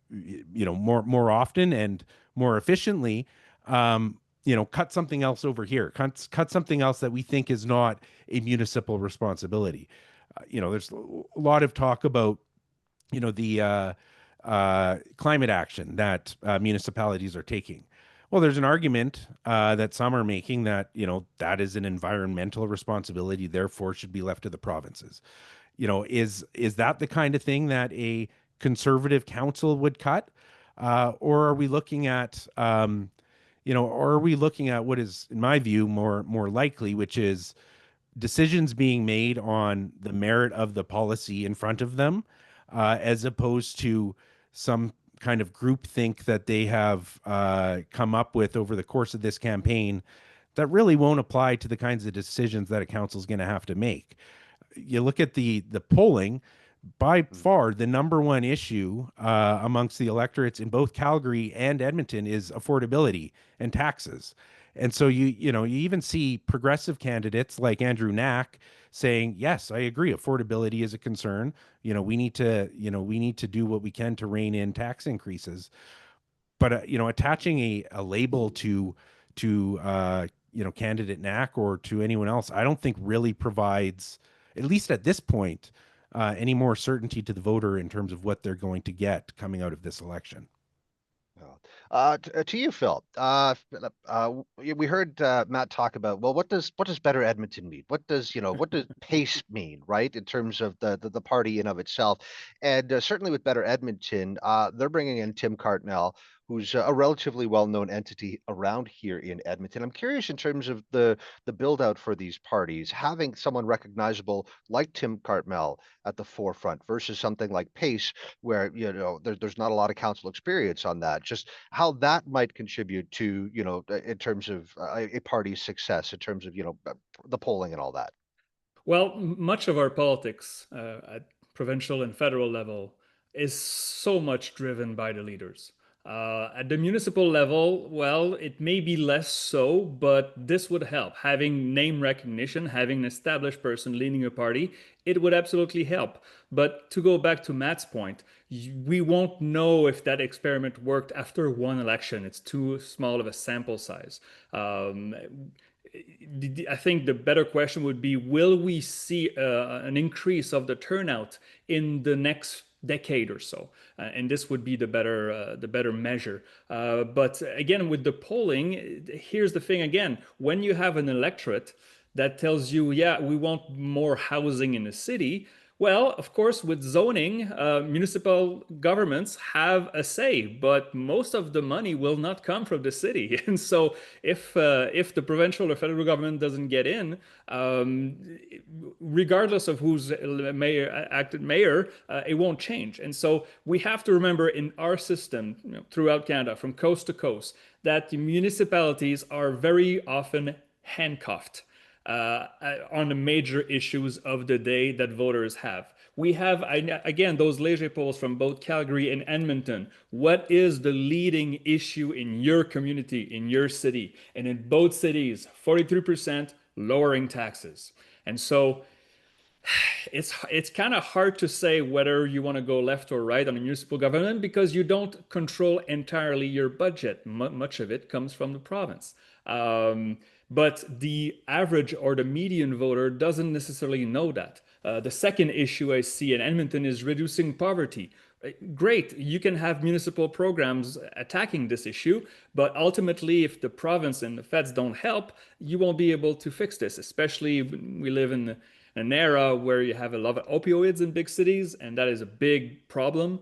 often and more efficiently. Cut something else over here. Cut something else that we think is not a municipal responsibility. There's a lot of talk about, the climate action that municipalities are taking. Well, there's an argument that some are making that, that is an environmental responsibility, therefore should be left to the provinces. Is that the kind of thing that a conservative council would cut? Or are we looking at, what is, in my view, more likely, which is decisions being made on the merit of the policy in front of them, as opposed to some kind of groupthink that they have come up with over the course of this campaign that really won't apply to the kinds of decisions that a council is going to have to make. You look at the polling, by far the number one issue amongst the electorates in both Calgary and Edmonton is affordability and taxes. And so you even see progressive candidates like Andrew Knack saying, yes, I agree, affordability is a concern. We need to do what we can to rein in tax increases. But attaching a label to candidate Knack or to anyone else, I don't think really provides, at least at this point, any more certainty to the voter in terms of what they're going to get coming out of this election. To you, Phil. We heard Matt talk about, well, what does Better Edmonton mean? What does PACE mean, right? In terms of the party in of itself, and certainly with Better Edmonton, they're bringing in Tim Cartnell, who's a relatively well-known entity around here in Edmonton. I'm curious in terms of the build out for these parties, having someone recognizable like Tim Cartnell at the forefront versus something like PACE, where there's not a lot of council experience on that. Just how that might contribute to in terms of a party's success, in terms of the polling and all that. Well, much of our politics at provincial and federal level is so much driven by the leaders. At the municipal level, well, it may be less so, but this would help. Having name recognition, having an established person leading a party, it would absolutely help. But to go back to Matt's point, we won't know if that experiment worked after one election. It's too small of a sample size. I think the better question would be, will we see an increase of the turnout in the next decade or so, and this would be the better measure. But again, with the polling, here's the thing again: when you have an electorate that tells you, yeah, we want more housing in the city. Well, of course, with zoning, municipal governments have a say, but most of the money will not come from the city. And so if the provincial or federal government doesn't get in, regardless of who's acted mayor, it won't change. And so we have to remember in our system, throughout Canada, from coast to coast, that the municipalities are very often handcuffed on the major issues of the day that voters have. We have, again, those léger polls from both Calgary and Edmonton. What is the leading issue in your community, in your city? And in both cities, 43% lowering taxes. And so it's kind of hard to say whether you want to go left or right on a municipal government because you don't control entirely your budget. Much of it comes from the province. But the average or the median voter doesn't necessarily know that. The second issue I see in Edmonton is reducing poverty. Great, you can have municipal programs attacking this issue, but ultimately, if the province and the feds don't help, you won't be able to fix this, especially when we live in an era where you have a lot of opioids in big cities, and that is a big problem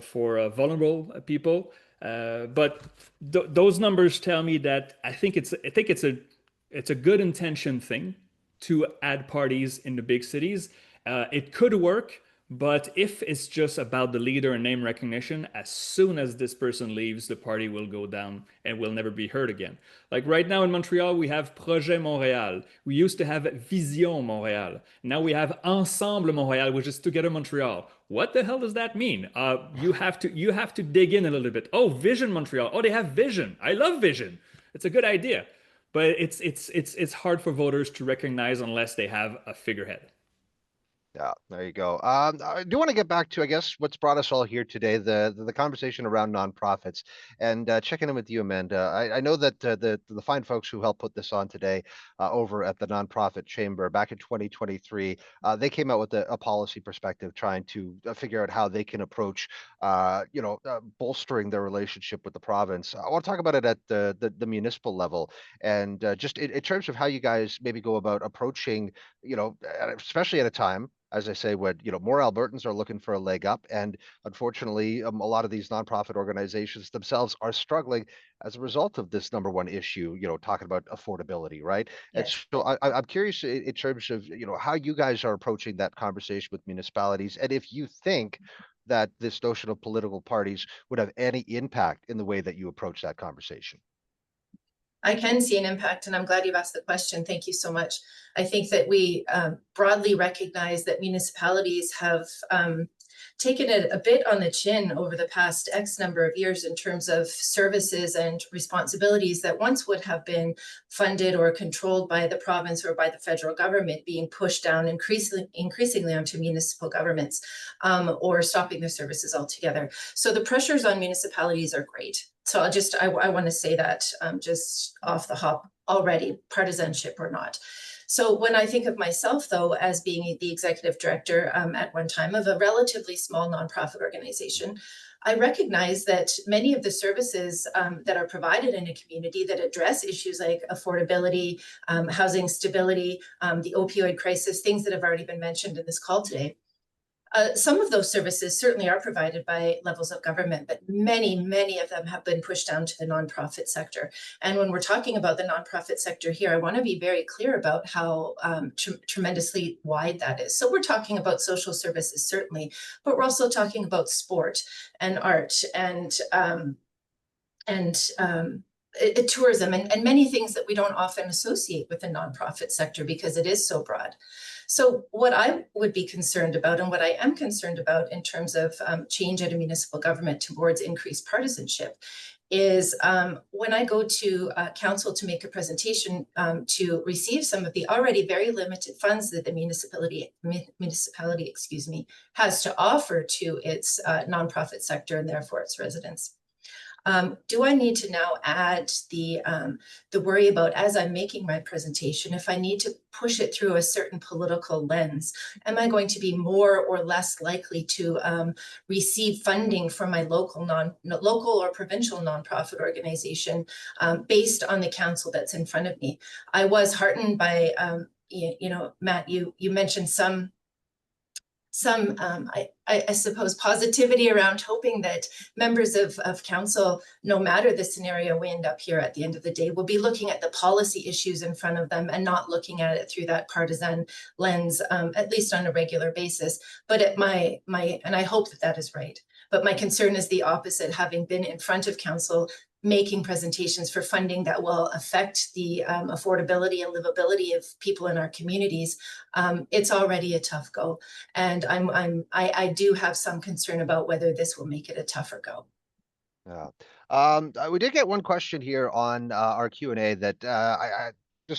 for vulnerable people. But those numbers tell me that I think it's a good intention thing to add parties in the big cities. It could work, but if it's just about the leader and name recognition, as soon as this person leaves, the party will go down and will never be heard again. Like right now in Montreal, we have Projet Montréal. We used to have Vision Montréal. Now we have Ensemble Montréal, which is Together Montreal. What the hell does that mean? You have to dig in a little bit. Oh, Vision Montreal. Oh, they have Vision. I love Vision. It's a good idea, but it's hard for voters to recognize unless they have a figurehead. Yeah, there you go. I do want to get back to, I guess, what's brought us all here today, the conversation around nonprofits, and checking in with you, Amanda. I know that the fine folks who helped put this on today over at the Nonprofit Chamber back in 2023, they came out with a policy perspective, trying to figure out how they can approach, bolstering their relationship with the province. I want to talk about it at the municipal level, and just in terms of how you guys maybe go about approaching, especially at a time, as I say, when more Albertans are looking for a leg up, and unfortunately, a lot of these nonprofit organizations themselves are struggling as a result of this number one issue. Talking about affordability, right? And Yes. so I'm curious in terms of how you guys are approaching that conversation with municipalities, and if you think that this notion of political parties would have any impact in the way that you approach that conversation. I can see an impact, and I'm glad you've asked the question. Thank you so much. I think that we broadly recognize that municipalities have taken it a bit on the chin over the past X number of years in terms of services and responsibilities that once would have been funded or controlled by the province or by the federal government being pushed down increasingly onto municipal governments or stopping their services altogether. So the pressures on municipalities are great. So I want to say that just off the hop already, partisanship or not. So when I think of myself, though, as being the executive director at one time of a relatively small nonprofit organization, I recognize that many of the services that are provided in a community that address issues like affordability, housing stability, the opioid crisis, things that have already been mentioned in this call today, some of those services certainly are provided by levels of government, but many of them have been pushed down to the nonprofit sector. And when we're talking about the nonprofit sector here, I want to be very clear about how tremendously wide that is. So we're talking about social services, certainly, but we're also talking about sport and art and tourism and many things that we don't often associate with the nonprofit sector because it is so broad. So what I would be concerned about and what I am concerned about in terms of change at a municipal government towards increased partisanship is when I go to council to make a presentation to receive some of the already very limited funds that the municipality, has to offer to its nonprofit sector and therefore its residents. Do I need to now add the worry about, as I'm making my presentation, if I need to push it through a certain political lens, am I going to be more or less likely to receive funding from my local or provincial nonprofit organization based on the council that's in front of me? I was heartened by, Matt, you mentioned some I suppose positivity around hoping that members of council, no matter the scenario we end up here at the end of the day, will be looking at the policy issues in front of them and not looking at it through that partisan lens, at least on a regular basis. But and I hope that that is right. But my concern is the opposite, having been in front of council making presentations for funding that will affect the affordability and livability of people in our communities. It's already a tough go, and I do have some concern about whether this will make it a tougher go. Yeah. We did get one question here on our Q&A that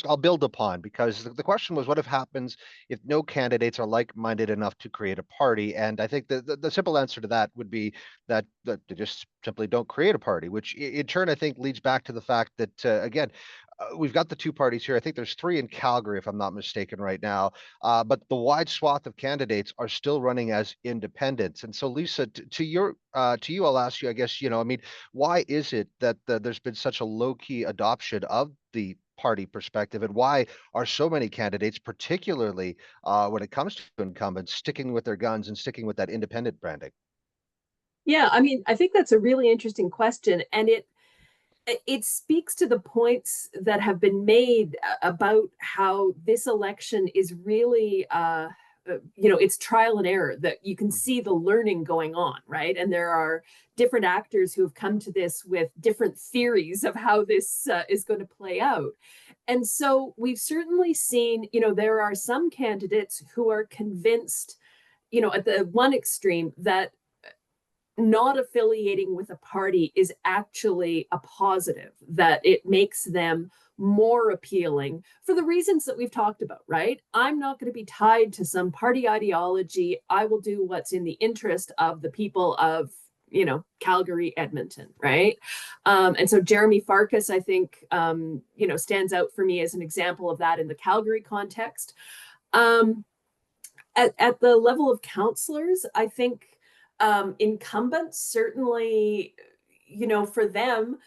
I'll build upon, because the question was, what if happens if no candidates are like-minded enough to create a party? And I think the simple answer to that would be that they just simply don't create a party, which in turn I think leads back to the fact that again, we've got the two parties here. I think there's three in Calgary, if I'm not mistaken, right now. But the wide swath of candidates are still running as independents. And so, Lisa, to you, I'll ask you, I guess, I mean, why is it that there's been such a low-key adoption of the party perspective, and why are so many candidates, particularly when it comes to incumbents, sticking with their guns and sticking with that independent branding? Yeah, I mean, I think that's a really interesting question, and it speaks to the points that have been made about how this election is really it's trial and error, that you can see the learning going on, right? And there are different actors who have come to this with different theories of how this is going to play out. And so we've certainly seen, there are some candidates who are convinced, at the one extreme, that not affiliating with a party is actually a positive, that it makes them more appealing for the reasons that we've talked about, right? I'm not going to be tied to some party ideology. I will do what's in the interest of the people of, Calgary, Edmonton, right? And so Jeremy Farkas, I think, stands out for me as an example of that in the Calgary context. At the level of councillors, I think incumbents certainly, for them,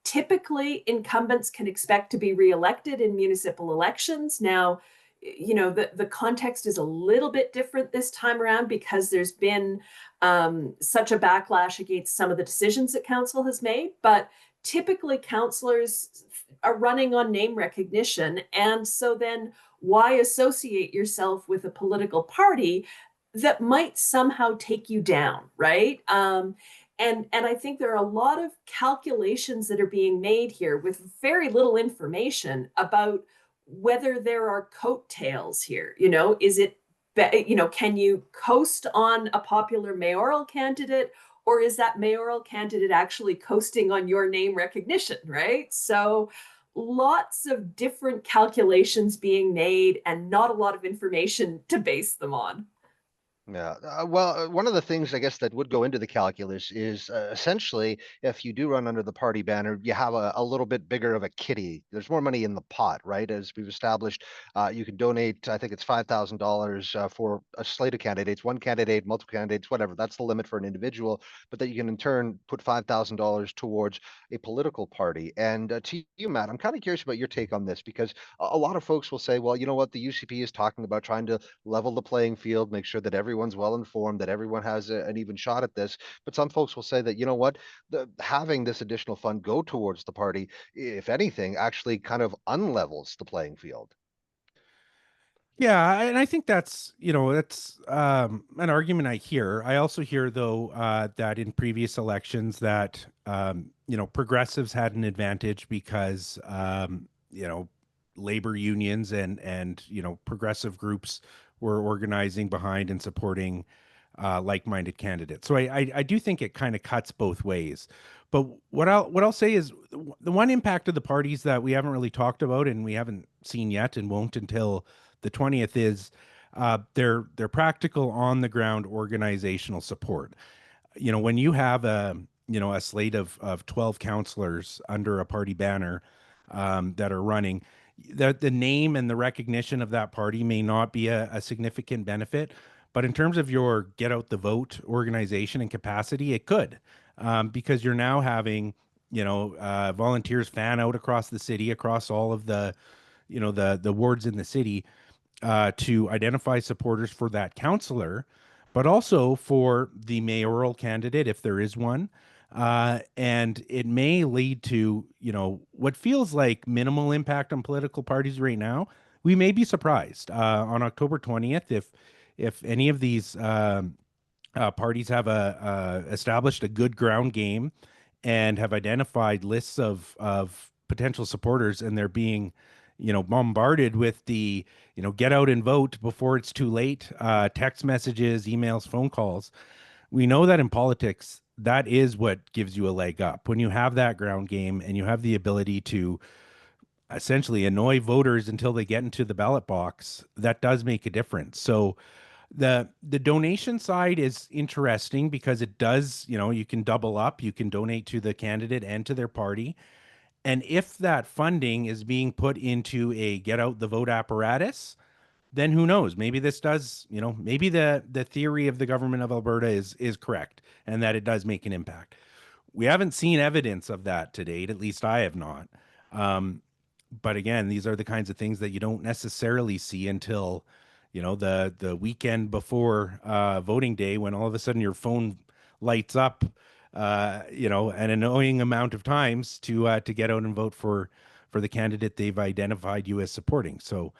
typically incumbents can expect to be reelected in municipal elections. Now, the context is a little bit different this time around because there's been such a backlash against some of the decisions that council has made. But typically councillors are running on name recognition. And so then why associate yourself with a political party that might somehow take you down, right? And I think there are a lot of calculations that are being made here with very little information about whether there are coattails here. Is it, can you coast on a popular mayoral candidate, or is that mayoral candidate actually coasting on your name recognition, right? So lots of different calculations being made and not a lot of information to base them on. Yeah. Well, one of the things I guess that would go into the calculus is essentially, if you do run under the party banner, you have a little bit bigger of a kitty. There's more money in the pot, right? As we've established, you can donate, I think it's $5,000 for a slate of candidates, one candidate, multiple candidates, whatever. That's the limit for an individual, but that you can in turn put $5,000 towards a political party. And to you, Matt, I'm kind of curious about your take on this, because a lot of folks will say, well, you know what, the UCP is talking about trying to level the playing field, make sure that everyone's well informed, that everyone has an even shot at this. But some folks will say that, you know what, having this additional fund go towards the party, if anything, actually kind of unlevels the playing field. Yeah, and I think that's an argument I hear. I also hear, though, that in previous elections that progressives had an advantage because labor unions and progressive groups were organizing behind and supporting like-minded candidates. So I do think it kind of cuts both ways. But what I'll say is the one impact of the parties that we haven't really talked about and we haven't seen yet and won't until the 20th is their practical on the ground organizational support. When you have a a slate of 12 counselors under a party banner that are running. The name and the recognition of that party may not be a significant benefit, but in terms of your get out the vote organization and capacity, it could, because you're now having volunteers fan out across the city, across all of the wards in the city, to identify supporters for that counselor, but also for the mayoral candidate if there is one. And it may lead to, what feels like minimal impact on political parties right now. We may be surprised on October 20th if any of these parties have established a good ground game and have identified lists of potential supporters, and they're being bombarded with the get out and vote before it's too late, text messages, emails, phone calls. We know that in politics, that is what gives you a leg up when you have that ground game and you have the ability to essentially annoy voters until they get into the ballot box. That does make a difference. So the donation side is interesting because it does, you can double up, you can donate to the candidate and to their party. And if that funding is being put into a get out the vote apparatus, then who knows? Maybe this does, maybe the theory of the government of Alberta is correct and that it does make an impact. We haven't seen evidence of that to date, at least I have not. But again, these are the kinds of things that you don't necessarily see until, the weekend before voting day, when all of a sudden your phone lights up, an annoying amount of times to get out and vote for the candidate they've identified you as supporting. So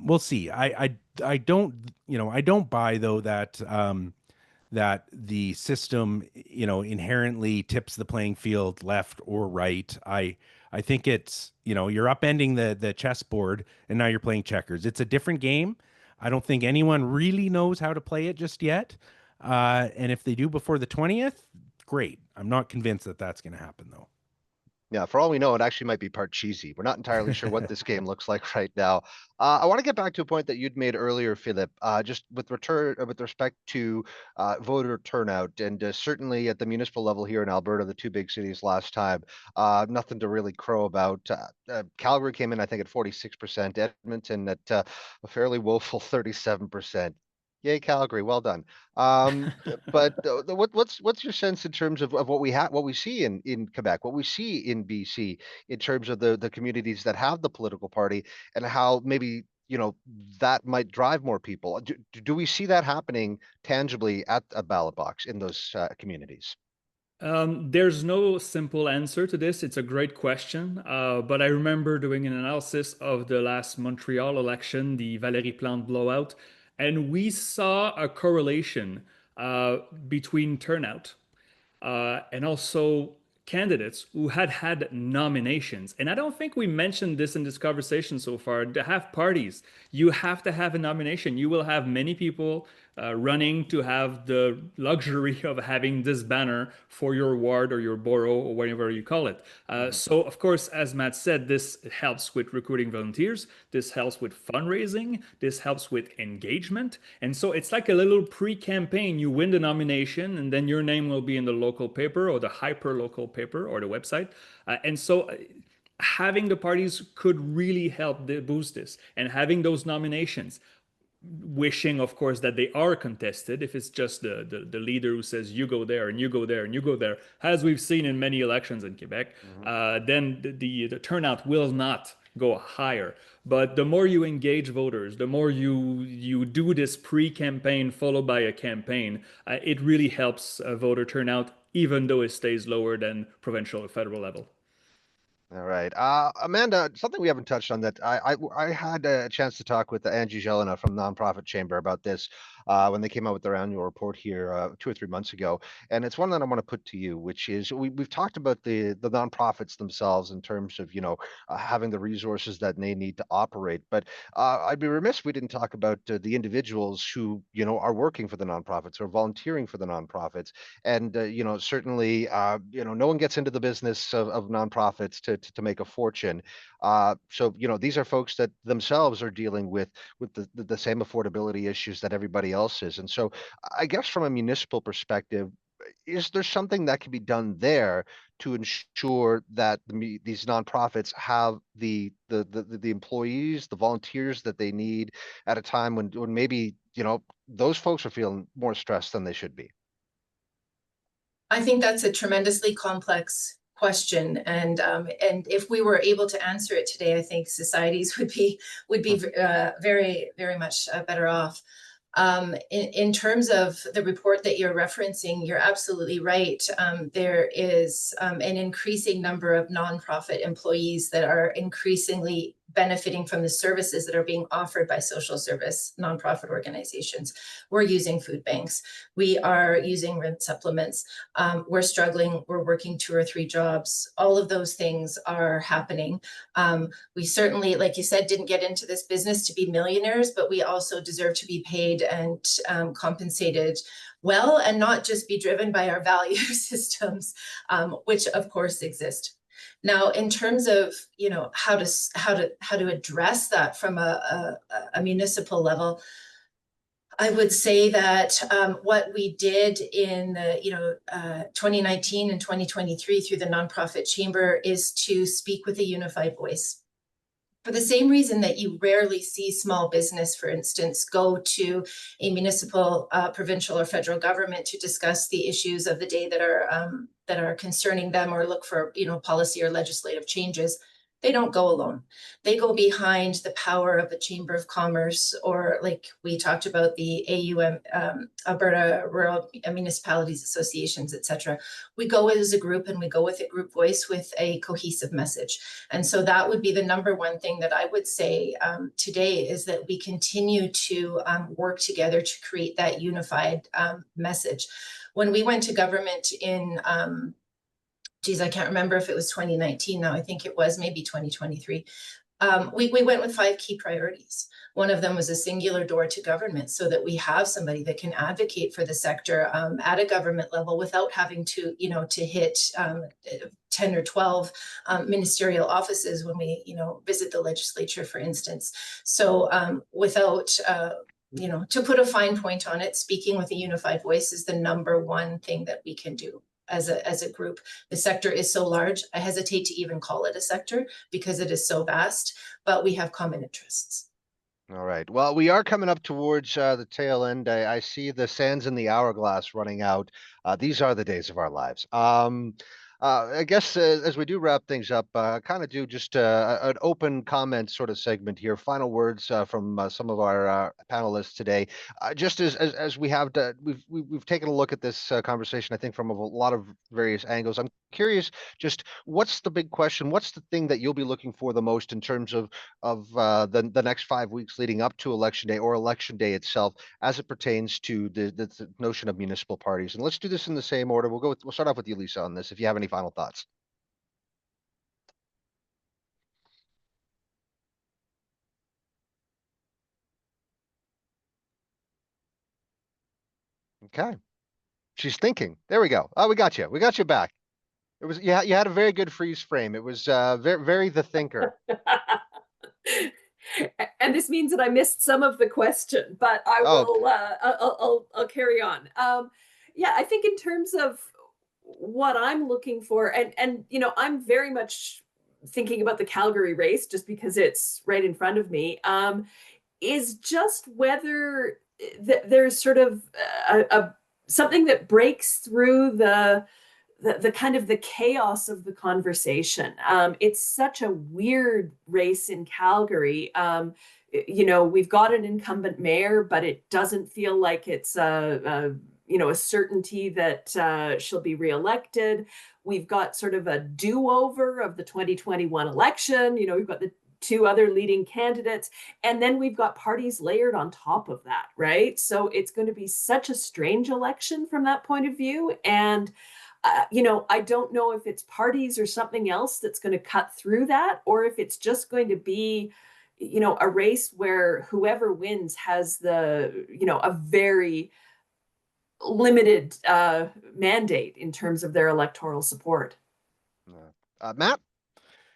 we'll see. I don't I don't buy though that that the system inherently tips the playing field left or right. I think it's you're upending the chessboard and now you're playing checkers. It's a different game. I don't think anyone really knows how to play it just yet. And if they do before the 20th, great. I'm not convinced that that's going to happen though. Yeah, for all we know, it actually might be part cheesy. We're not entirely sure what this game looks like right now. I want to get back to a point that you'd made earlier, Philippe, just with respect to voter turnout, and certainly at the municipal level here in Alberta, the two big cities last time, nothing to really crow about. Calgary came in, I think, at 46%, Edmonton at a fairly woeful 37%. Yay, Calgary! Well done. But what's your sense in terms of what we see in Quebec, what we see in BC, in terms of the communities that have the political party, and how maybe that might drive more people? Do we see that happening tangibly at a ballot box in those communities? There's no simple answer to this. It's a great question. But I remember doing an analysis of the last Montreal election, the Valérie Plante blowout, and we saw a correlation between turnout and also candidates who had nominations. And I don't think we mentioned this in this conversation so far. To have parties, you have to have a nomination. You will have many people running to have the luxury of having this banner for your ward or your borough or whatever you call it. So, of course, as Matt said, this helps with recruiting volunteers. This helps with fundraising. This helps with engagement. And so it's like a little pre-campaign. You win the nomination, and then your name will be in the local paper or the hyper-local paper or the website. And so having the parties could really help boost this. And having those nominations, wishing, of course, that they are contested. If it's just the leader who says you go there and you go there and you go there, as we've seen in many elections in Quebec, then the turnout will not go higher. But the more you engage voters, the more you do this pre-campaign followed by a campaign, it really helps voter turnout, even though it stays lower than provincial or federal level. All right. Amanda, something we haven't touched on that I had a chance to talk with Angie Jelena from Nonprofit Chamber about this when they came out with their annual report here 2 or 3 months ago. And it's one that I want to put to you, which is we've talked about the nonprofits themselves in terms of, having the resources that they need to operate. But I'd be remiss if we didn't talk about the individuals who, are working for the nonprofits or volunteering for the nonprofits. And, certainly, no one gets into the business of nonprofits to make a fortune. So, these are folks that themselves are dealing with the same affordability issues that everybody else is. And so I guess from a municipal perspective, is there something that can be done there to ensure that these nonprofits have the employees, the volunteers that they need at a time when maybe, you know, those folks are feeling more stressed than they should be? I think that's a tremendously complex question, and if we were able to answer it today, I think societies would be very, very much better off. In terms of the report that you're referencing, you're absolutely right. There is an increasing number of nonprofit employees that are increasingly benefiting from the services that are being offered by social service nonprofit organizations. We're using food banks. We are using rent supplements. We're struggling. We're working 2 or 3 jobs. All of those things are happening. We certainly, like you said, didn't get into this business to be millionaires, but we also deserve to be paid and compensated well, and not just be driven by our value systems, which of course exist. Now, in terms of, you know, how to address that from a municipal level, I would say that what we did in the 2019 and 2023 through the nonprofit chamber is to speak with a unified voice. For the same reason that you rarely see small business, for instance, go to a municipal, provincial, or federal government to discuss the issues of the day that are concerning them, or look for, you know, policy or legislative changes. They don't go alone. They go behind the power of the Chamber of Commerce, or like we talked about, the AUM, Alberta Rural Municipalities Associations, etc. We go as a group, and we go with a group voice with a cohesive message. And so that would be the number one thing that I would say today, is that we continue to work together to create that unified message. When we went to government in I can't remember if it was 2019 now, I think it was maybe 2023. We went with 5 key priorities. One of them was a singular door to government, so that we have somebody that can advocate for the sector at a government level without having to, you know, to hit 10 or 12 ministerial offices when we, you know, visit the legislature, for instance. So without you know, to put a fine point on it, speaking with a unified voice is the number one thing that we can do as a group. The sector is so large, I hesitate to even call it a sector because it is so vast, but we have common interests. All right. Well, we are coming up towards the tail end. I see the sands in the hourglass running out. These are the days of our lives. I guess as we do wrap things up, kind of do just an open comment sort of segment here. Final words from some of our panelists today. Just as we have we've taken a look at this conversation, I think, from a lot of various angles. I'm curious, just what's the big question? What's the thing that you'll be looking for the most in terms of the next 5 weeks leading up to election day, or election day itself, as it pertains to the notion of municipal parties? And let's do this in the same order. We'll start off with you, Lisa, on this, if you have any final thoughts. Okay. She's thinking. There we go. Oh, we got you. We got you back. It was, yeah, you had a very good freeze frame. It was very, very the thinker. And this means that I missed some of the question, but I will. I'll carry on. Yeah, I think in terms of what I'm looking for, and you know, I'm very much thinking about the Calgary race just because it's right in front of me. Is just whether there's sort of something that breaks through the kind of the chaos of the conversation. It's such a weird race in Calgary. You know, we've got an incumbent mayor, but it doesn't feel like it's a certainty that she'll be reelected. We've got sort of a do-over of the 2021 election. You know, we've got the 2 other leading candidates, and then we've got parties layered on top of that, right? So it's going to be such a strange election from that point of view. And you know, I don't know if it's parties or something else that's going to cut through that, or if it's just going to be, you know, a race where whoever wins has the, you know, a very limited mandate in terms of their electoral support. Matt,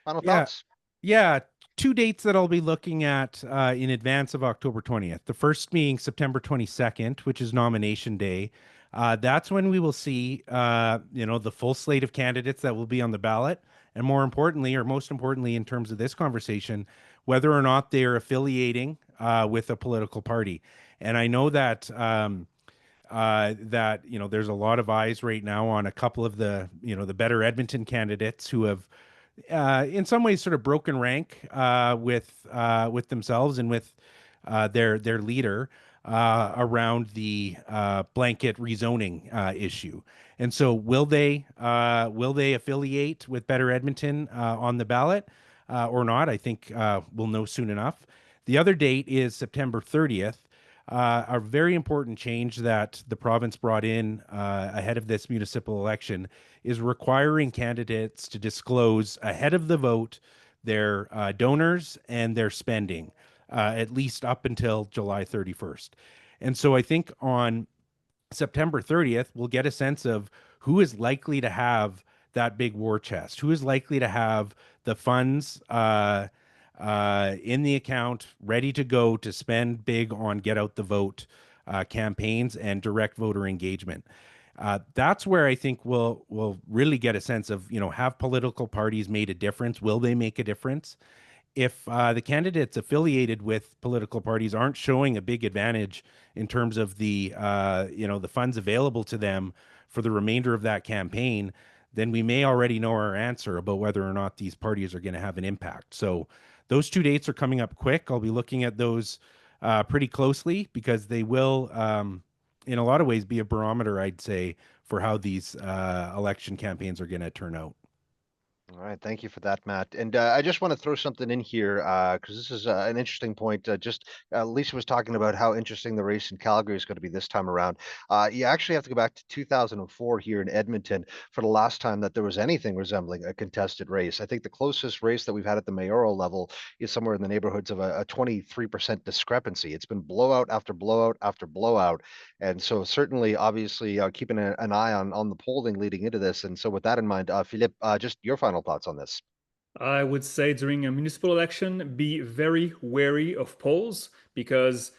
final thoughts? Yeah. 2 dates that I'll be looking at in advance of October 20th. The first being September 22nd, which is nomination day. That's when we will see, the full slate of candidates that will be on the ballot. And more importantly, or most importantly, in terms of this conversation, whether or not they are affiliating with a political party. And I know that there's a lot of eyes right now on a couple of the better Edmonton candidates who have in some ways sort of broken rank with themselves and with their leader around the blanket rezoning issue. And so will they affiliate with Better Edmonton on the ballot or not? I think we'll know soon enough. The other date is September 30th. A very important change that the province brought in ahead of this municipal election is requiring candidates to disclose ahead of the vote their donors and their spending, at least up until July 31st. And so I think on September 30th, we'll get a sense of who is likely to have that big war chest, who is likely to have the funds in the account, ready to go to spend big on get out the vote campaigns and direct voter engagement. That's where I think we'll really get a sense of, have political parties made a difference? Will they make a difference? If the candidates affiliated with political parties aren't showing a big advantage in terms of the funds available to them for the remainder of that campaign, then we may already know our answer about whether or not these parties are going to have an impact. So those two dates are coming up quick. I'll be looking at those pretty closely because they will, in a lot of ways, be a barometer, I'd say, for how these election campaigns are going to turn out. All right, thank you for that, Matt. And I just want to throw something in here because this is an interesting point. Lisa was talking about how interesting the race in Calgary is going to be this time around. You actually have to go back to 2004 here in Edmonton for the last time that there was anything resembling a contested race. I think the closest race that we've had at the mayoral level is somewhere in the neighborhoods of a 23% discrepancy. It's been blowout after blowout after blowout. And so certainly, obviously, keeping an eye on the polling leading into this. And so with that in mind, Philippe, just your final thoughts on this. I would say during a municipal election, be very wary of polls because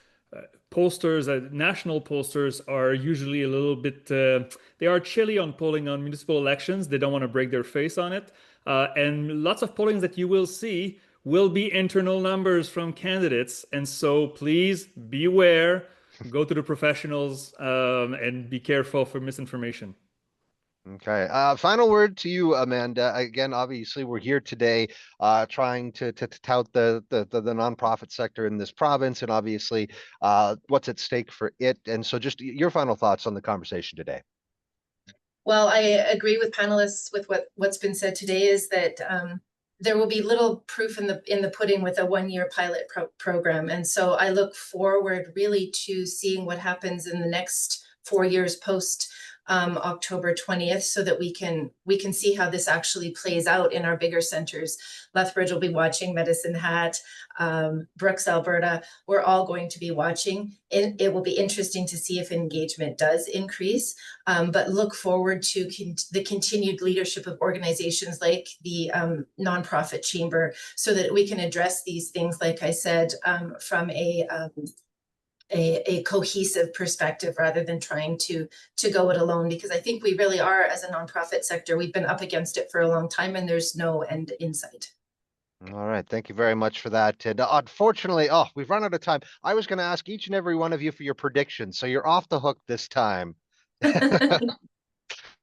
pollsters, national pollsters, are usually a little bit, they are chilly on polling on municipal elections. They don't want to break their face on it. And lots of pollings that you will see will be internal numbers from candidates. And so please beware, go to the professionals and be careful for misinformation. Okay. Final word to you, Amanda. Again, obviously, we're here today trying to tout the nonprofit sector in this province and obviously what's at stake for it. And so just your final thoughts on the conversation today. Well, I agree with panelists with what's been said today is that there will be little proof in the pudding with a one-year pilot program. And so I look forward really to seeing what happens in the next 4 years post October 20th, so that we can see how this actually plays out in our bigger centers. Lethbridge will be watching, Medicine Hat, Brooks, Alberta. We're all going to be watching. It will be interesting to see if engagement does increase, but look forward to the continued leadership of organizations like the nonprofit chamber, so that we can address these things, like I said, from a cohesive perspective rather than trying to go it alone, because I think we really are, as a nonprofit sector, we've been up against it for a long time and there's no end in sight. All right, thank you very much for that. And unfortunately, we've run out of time. I was going to ask each and every one of you for your predictions, so you're off the hook this time.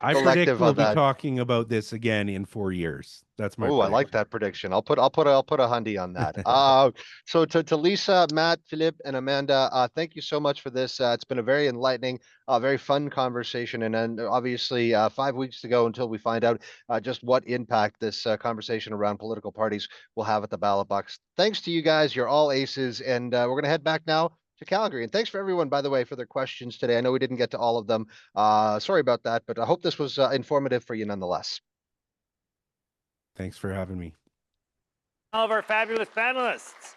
I predict we'll be talking about this again in 4 years. That's my prediction. I like that prediction. I'll put a hundy on that. So to Lisa, Matt, Philippe, and Amanda, thank you so much for this. It's been a very enlightening, very fun conversation. And then obviously 5 weeks to go until we find out just what impact this conversation around political parties will have at the ballot box. Thanks to you guys. You're all aces. And we're going to head back now to Calgary. And thanks for everyone, by the way, for their questions today. I know we didn't get to all of them. Sorry about that, but I hope this was informative for you nonetheless. Thanks for having me. All of our fabulous panelists.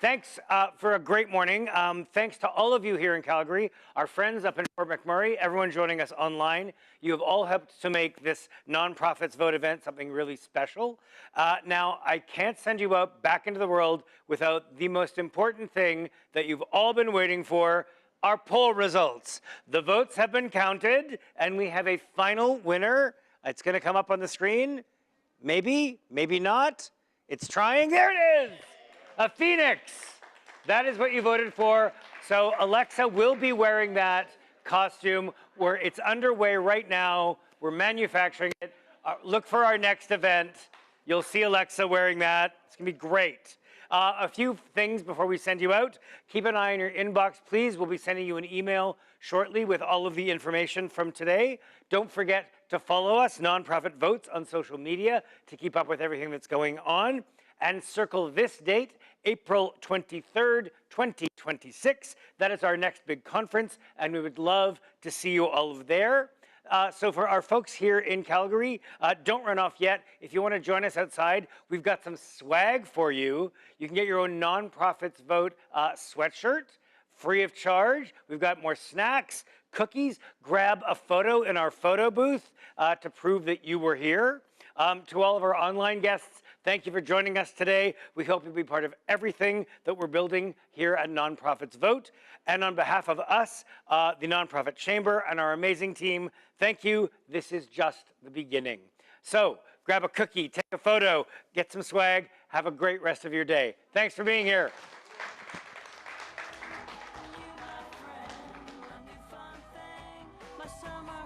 Thanks for a great morning. Thanks to all of you here in Calgary, our friends up in Fort McMurray, everyone joining us online. You have all helped to make this Nonprofits Vote event something really special. Now, I can't send you out back into the world without the most important thing that you've all been waiting for, our poll results. The votes have been counted, and we have a final winner. It's going to come up on the screen. Maybe, maybe not. It's trying. There it is. A phoenix. That is what you voted for. So Alexa will be wearing that costume. It's underway right now. We're manufacturing it. Look for our next event. You'll see Alexa wearing that. It's going to be great. A few things before we send you out. Keep an eye on your inbox, please. We'll be sending you an email shortly with all of the information from today. Don't forget to follow us, Nonprofit Votes, on social media to keep up with everything that's going on. And circle this date, April 23rd, 2026. That is our next big conference, and we would love to see you all there. So for our folks here in Calgary, don't run off yet. If you want to join us outside, we've got some swag for you. You can get your own Nonprofits Vote sweatshirt, free of charge. We've got more snacks, cookies. Grab a photo in our photo booth to prove that you were here. To all of our online guests, thank you for joining us today. We hope you'll be part of everything that we're building here at Nonprofits Vote. And on behalf of us, the Nonprofit Chamber, and our amazing team, thank you. This is just the beginning. So grab a cookie, take a photo, get some swag. Have a great rest of your day. Thanks for being here.